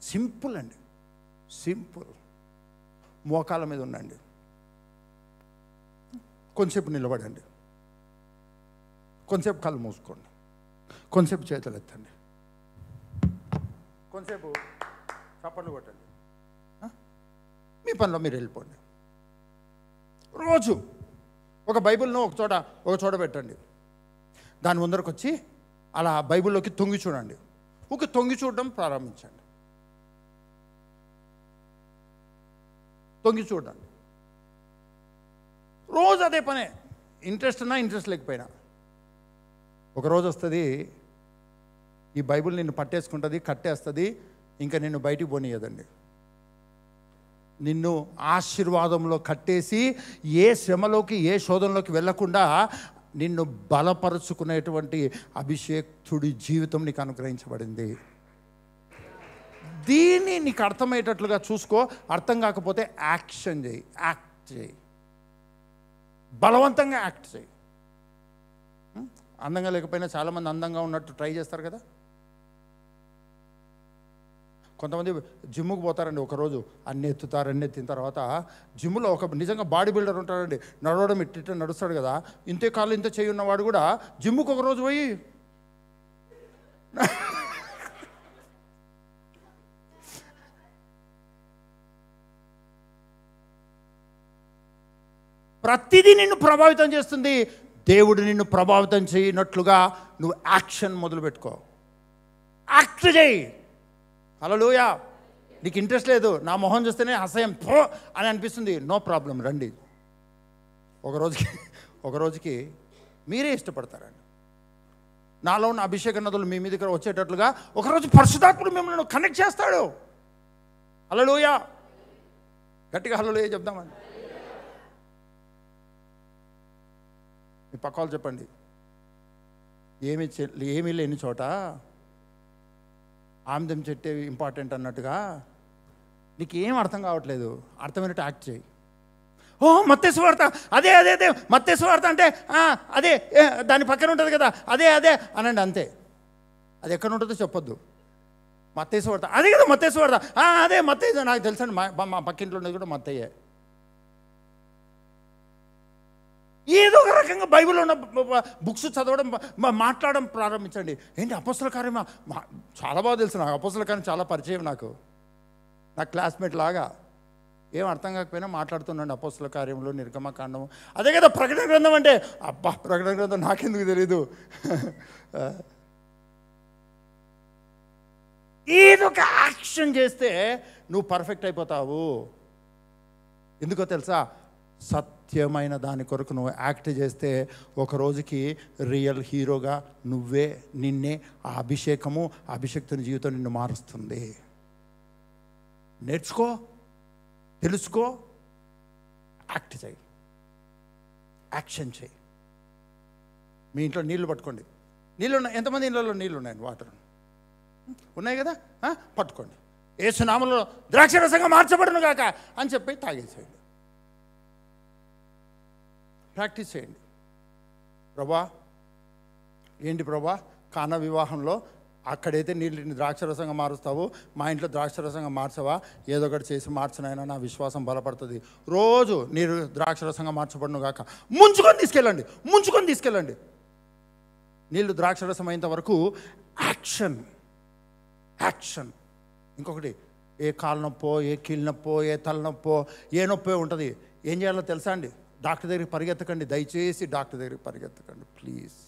సింపుల్ అండి, సింపుల్. మోకాల మీద ఉండండి, కొంచెంసేపు నిలబడండి, కొంచెంసేపు కళ్ళు మూసుకోండి, కొంచెంసేపు చేతులు ఎత్తండి, కొంచెంసేపు చప్పట్లు కొట్టండి, మీ పనిలో మీరు వెళ్ళిపోండి. రోజు ఒక బైబిల్ను ఒక చోట పెట్టండి. దాని ముందరకు వచ్చి అలా బైబిల్లోకి తొంగి చూడండి. తొంగి చూడడం ప్రారంభించండి. తొంగి చూడండి, రోజు అదే పనే. ఇంట్రెస్ట్ ఉన్నా, ఇంట్రెస్ట్ లేకపోయినా ఒకరోజు వస్తుంది, ఈ బైబిల్ నిన్ను పట్టేసుకుంటుంది, కట్టేస్తుంది, ఇంకా నిన్ను బయటికి పోనీయదండి. నిన్ను ఆశీర్వాదంలో కట్టేసి ఏ శ్రమలోకి, ఏ శోధనలోకి వెళ్ళకుండా నిన్ను బలపరుచుకునేటువంటి అభిషేక్తుడి జీవితం నీకు అనుగ్రహించబడింది. దీన్ని నీకు అర్థమయ్యేటట్లుగా చూసుకో. అర్థం కాకపోతే యాక్షన్ చేయి, యాక్ట్ చేయి, బలవంతంగా యాక్ట్ చేయి. అందంగా లేకపోయినా చాలామంది అందంగా ఉన్నట్టు ట్రై చేస్తారు కదా. కొంతమంది జిమ్ముకు పోతారండి, ఒకరోజు అన్నీ ఎత్తుతారు. అన్నీ ఎత్తిన తర్వాత జిమ్లో ఒక నిజంగా బాడీ బిల్డర్ ఉంటాడండి, నడవడం ఇట్ట నడుస్తాడు కదా, ఇంతే కాళ్ళు ఇంత చేయి ఉన్నవాడు కూడా జిమ్ముకు ఒకరోజు పోయి ప్రతిదీ నిన్ను ప్రభావితం చేస్తుంది. దేవుడు నిన్ను ప్రభావితం చేయనట్లుగా నువ్వు యాక్షన్ మొదలుపెట్టుకో, యాక్ట్ చేయి. హల్లెలూయా. నీకు ఇంట్రెస్ట్ లేదు, నా మొహం చూస్తేనే అసహ్యం అని అనిపిస్తుంది, నో ప్రాబ్లం, రండి. ఒక రోజుకి మీరే ఇష్టపడతారండి. నాలో ఉన్న అభిషేక నదులు మీ మీదకి వచ్చేటట్లుగా ఒకరోజు పరిశుద్ధాత్ముడు మిమ్మల్ని కనెక్ట్ చేస్తాడు. హల్లెలూయా. గట్టిగా హల్లెలూయా చెప్దామండి. మీ పక్క వాళ్ళు చెప్పండి, ఏమీ లేని చోట ఆమ్దం చెట్టే ఇంపార్టెంట్ అన్నట్టుగా నీకు ఏం అర్థం కావట్లేదు, అర్థమైనట్టు యాక్ట్ చేయి. మత్తయి సువార్త, అదే అదే అదే మత్తయి సువార్త అంటే అదే, దాని పక్కన ఉంటుంది కదా, అదే అదే అనండి అంతే. అది ఎక్కడ ఉంటుందో చెప్పొద్దు. మత్తయి సువార్త అదే కదా, మత్తయి సువార్త అదే మత్తయి, నాకు తెలుసండి, మా పక్కింట్లో ఉన్నది కూడా మత్తయ్యే. ఏదో ఒక రకంగా బైబిల్లో ఉన్న బుక్స్ చదవడం, మాట్లాడడం ప్రారంభించండి. ఏంటి అపోస్తల కార్యం, చాలా బాగా తెలుసు నాకు, అపోస్తల కార్యం చాలా పరిచయం నాకు, నా క్లాస్మేట్ లాగా. ఏం అర్థం కాకపోయినా మాట్లాడుతున్నాండి అపోస్తల కార్యంలో, నిర్గమకాండము, అదే కదా ప్రకటన గ్రంథం అంటే. అబ్బా, ప్రకటన గ్రంథం నాకెందుకు తెలీదు. ఏదో ఒక యాక్షన్ చేస్తే నువ్వు పర్ఫెక్ట్ అయిపోతావు. ఎందుకో తెలుసా, సత్యమైన దాని కొరకు నువ్వు యాక్ట్ చేస్తే ఒక రోజుకి రియల్ హీరోగా నిన్నే ఆ అభిషేకము, అభిషేక్తుని జీవితం నిన్ను మారుస్తుంది. నేర్చుకో, తెలుసుకో, యాక్ట్ చేయి, యాక్షన్ చేయి. మీ ఇంట్లో నీళ్లు పట్టుకోండి. నీళ్ళు ఉన్నాయి, ఎంతమంది ఇళ్ళలో నీళ్ళు ఉన్నాయండి? వాటర్ ఉన్నాయి కదా, పట్టుకోండి. యేసు నామములో ద్రాక్షరసంగా మార్చబడును గాక అని చెప్పి తాగేసేయండి. ప్రాక్టీస్ చేయండి. ప్రభా ఏంటి ప్రభా, కానా వివాహంలో అక్కడైతే నీళ్ళని ద్రాక్షరసంగా మారుస్తావు, మా ఇంట్లో ద్రాక్షరసంగా మార్చవా? ఏదో ఒకటి చేసి మార్చనైనా నా విశ్వాసం బలపడుతుంది. రోజు నీరు ద్రాక్షరసంగా మార్చబడును గాక. ముంచుకొని తీసుకెళ్ళండి. నీళ్ళు ద్రాక్షరసం అయినంత వరకు యాక్షన్. ఇంకొకటి, ఏ కాలు నొప్పో, ఏ కీళ్ళ నొప్పో, ఏ తలనొప్పో, ఏ నొప్పో ఉంటుంది. ఏం చేయాలో తెలుసా అండి? డాక్టర్ దగ్గరికి పరిగెత్తకండి. దయచేసి డాక్టర్ దగ్గరికి పరిగెత్తకండి ప్లీజ్.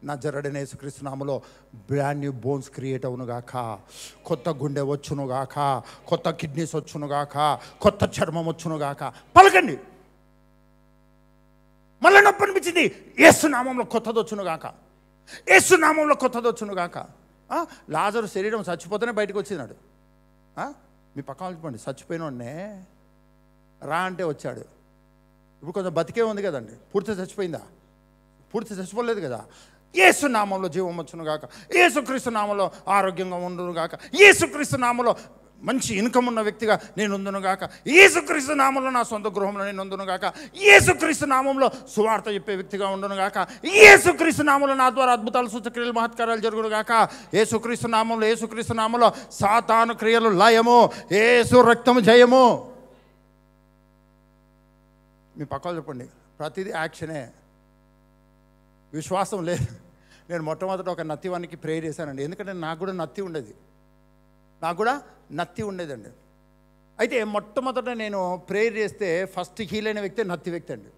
నజరేయుడైన యేసుక్రీస్తు నామములో బ్రాండ్ న్యూ బోన్స్ క్రియేట్ అవునుగాక, కొత్త గుండె వచ్చునుగాక, కొత్త కిడ్నీస్ వచ్చునుగాక, కొత్త చర్మం వచ్చునుగాక. పలకండి. మళ్ళీ నొప్పి అనిపించింది, యేసు నామములో కొత్తది వచ్చునుగాక. లాజరు శరీరం చచ్చిపోతేనే బయటకు వచ్చినాడు. మీ పక్కన చెప్పండి, చచ్చిపోయినోడనే రా అంటే వచ్చాడు. ఇప్పుడు కొంచెం బతికే ఉంది కదండి. పూర్తి చచ్చిపోలేదు కదా. యేసు నామంలో జీవం వచ్చునుగాక, యేసుక్రీస్తు నామంలో ఆరోగ్యంగా ఉండునుగాక, యేసుక్రీస్తు నామంలో మంచి ఇన్కమ్ ఉన్న వ్యక్తిగా నేను ఉందునుగాక, యేసుక్రీస్తు నామంలో నా సొంత గృహంలో నేను ఉందునుగాక, యేసుక్రీస్తు నామంలో సువార్త చెప్పే వ్యక్తిగా ఉండునుగాక, యేసుక్రీస్తు నామంలో నా ద్వారా అద్భుతాలు సూచక్రియలు మహత్కార్యాలు జరుగునుగాక, యేసుక్రీస్తు నామంలో సాతాను క్రియలు లయము, యేసు రక్తము జయము. మీ పక్కన చెప్పండి, ప్రతిదీ యాక్షనే, విశ్వాసం లేదు. నేను మొట్టమొదట ఒక నత్తివానికి ప్రేయర్ చేశానండి. ఎందుకంటే నాకు కూడా నత్తి ఉండేదండి. అయితే మొట్టమొదట నేను ప్రేయర్ చేస్తే ఫస్ట్ హీల్ అయిన వ్యక్తి నత్తి వ్యక్తి అండి.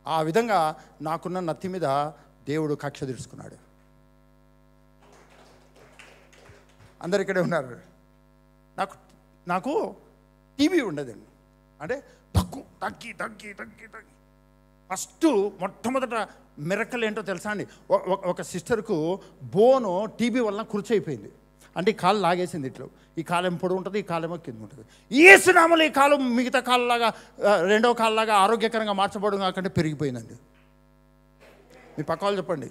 ఆ విధంగా నాకున్న నత్తి మీద దేవుడు కక్ష తీర్చుకున్నాడు. అందరు ఇక్కడే ఉన్నారు. నాకు టీబీ ఉండేదండి. అంటే తగ్గి ఫస్ట్ మొట్టమొదట మిరకల్ ఏంటో తెలుసా అండి? ఒక సిస్టర్కు బోను టీబీ వలన కుర్చైపోయింది. అంటే ఈ కాలు లాగేసింది ఇట్లా. ఈ కాలం పొడి ఉంటుంది, ఈ కాలేమో కింద ఉంటుంది. యేసు నామములో ఈ కాలం మిగతా కాళ్ళలాగా రెండవ కాళ్ళలాగా ఆరోగ్యకరంగా మార్చబడడం కాకంటే పెరిగిపోయిందండి. మీ పక్క వాళ్ళు చెప్పండి,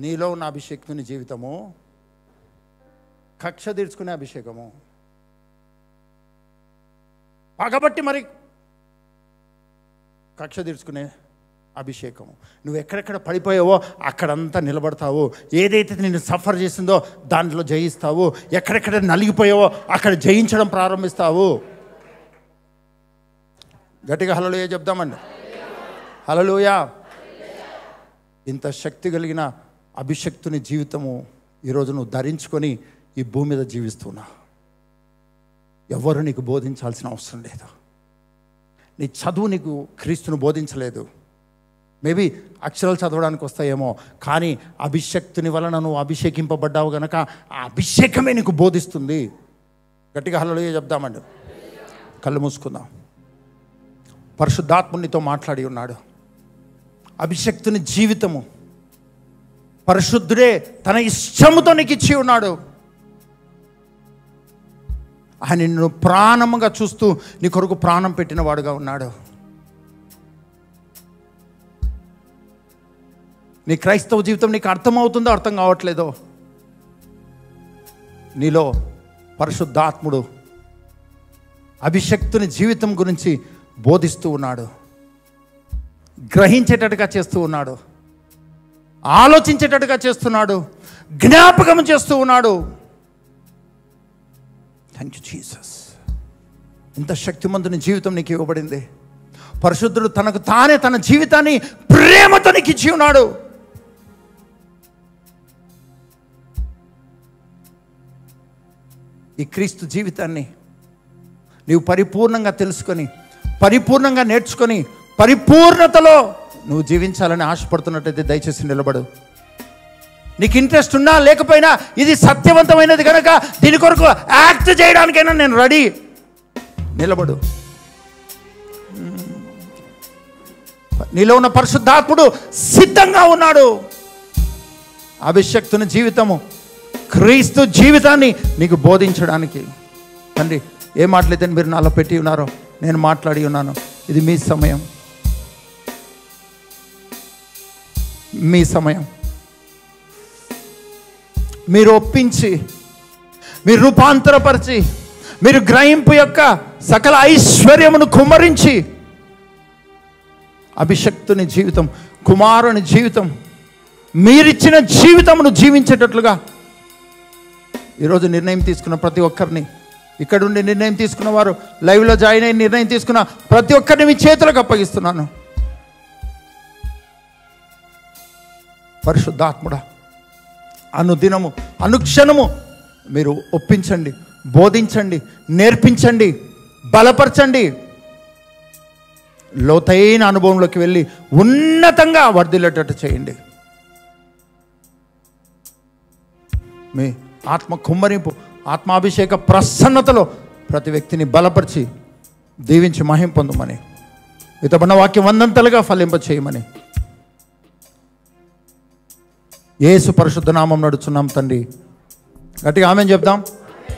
నీలో ఉన్న అభిషేకుని జీవితము కక్ష తీర్చుకునే అభిషేకము. పగబట్టి మరి కక్ష తీర్చుకునే అభిషేకము. నువ్వు ఎక్కడెక్కడ పడిపోయావో అక్కడంతా నిలబడతావు. ఏదైతే నిన్ను సఫర్ చేసిందో దాంట్లో జయిస్తావు. ఎక్కడెక్కడ నలిగిపోయావో అక్కడ జయించడం ప్రారంభిస్తావు. గట్టిగా హల్లెలూయా చెప్దామండి. హల్లెలూయా. ఇంత శక్తి కలిగిన అభిషక్తుని జీవితము ఈరోజు నువ్వు ధరించుకొని ఈ భూమి మీద జీవిస్తున్నా. ఎవరు నీకు బోధించాల్సిన అవసరం లేదు. నీ చదువు నీకు క్రీస్తును బోధించలేదు. మేబీ అక్షరాలు చదవడానికి వస్తాయేమో, కానీ అభిషక్తుని వలన నువ్వు అభిషేకింపబడ్డావు కనుక ఆ అభిషేకమే నీకు బోధిస్తుంది. గట్టిగా హల్లెలూయా చెప్దామండి. కళ్ళు మూసుకుందాం. పరిశుద్ధాత్మునితో మాట్లాడి ఉన్నాడు. అభిషక్తుని జీవితము పరిశుద్ధుడే తన ఇష్టముతో నీకు ఇచ్చి ఉన్నాడు. ఆయన నిన్ను ప్రాణముగా చూస్తూ నీ కొరకు ప్రాణం పెట్టిన వాడుగా ఉన్నాడు. నీ క్రైస్తవ జీవితం నీకు అర్థమవుతుందో అర్థం కావట్లేదో, నీలో పరిశుద్ధాత్ముడు అభిషక్తుని జీవితం గురించి బోధిస్తూ ఉన్నాడు, గ్రహించేటట్టుగా చేస్తూ ఉన్నాడు, ఆలోచించేటట్టుగా చేస్తున్నాడు, జ్ఞాపకం చేస్తూ ఉన్నాడు. Thank you Jesus. ఇంత శక్తిమంతుని జీవితం నీకు ఇవ్వబడింది. పరిశుద్ధుడు తనకు తానే తన జీవితాన్ని ప్రేమతో నీకు ఇచ్చి ఉన్నాడు. ఈ క్రీస్తు జీవితాన్ని నీవు పరిపూర్ణంగా తెలుసుకొని, పరిపూర్ణంగా నేర్చుకొని, పరిపూర్ణతలో నువ్వు జీవించాలని ఆశపడుతున్నట్టయితే దయచేసి నిలబడు. నీకు ఇంట్రెస్ట్ ఉన్నా లేకపోయినా ఇది సత్యవంతమైనది కనుక దీని కొరకు యాక్ట్ చేయడానికైనా నేను రెడీ. నిలబడు. నీలో ఉన్న పరిశుద్ధాత్ముడు సిద్ధంగా ఉన్నాడు. అభిషక్తుని జీవితము, క్రీస్తు జీవితాన్ని నీకు బోధించడానికి. తండ్రి, ఏ మాటలైతే మీరు నాలో పెట్టి ఉన్నారో నేను మాట్లాడి ఉన్నాను. ఇది మీ సమయం, మీ సమయం. మీరు ఒప్పించి, మీరు రూపాంతరపరిచి, మీరు గ్రహింపు యొక్క సకల ఐశ్వర్యమును కుమ్మరించి అభిషక్తుని జీవితం, కుమారుని జీవితం, మీరిచ్చిన జీవితమును జీవించేటట్లుగా ఈరోజు నిర్ణయం తీసుకున్న ప్రతి ఒక్కరిని, ఇక్కడుండి నిర్ణయం తీసుకున్న వారు, లైవ్లో జాయిన్ అయ్యి నిర్ణయం తీసుకున్న ప్రతి ఒక్కరిని మీ చేతులకు అప్పగిస్తున్నాను. పరిశుద్ధాత్ముడా, అనుదినము అనుక్షణము మీరు ఒప్పించండి, బోధించండి, నేర్పించండి, బలపరచండి. లోతైన అనుభవంలోకి వెళ్ళి ఉన్నతంగా వర్ధిల్లేటట్టు చేయండి. మీ ఆత్మ కుమ్మరింపు, ఆత్మాభిషేక ప్రసన్నతలో ప్రతి వ్యక్తిని బలపరిచి దీవించి మహిమ పొందమని, ఇతబడిన వాక్యం వందంతలుగా ఫలింప చేయమని యేసు పరిశుద్ధ నామం నడుచున్నాం తండ్రి. గట్టిగా ఆమేన్ చెప్దాం.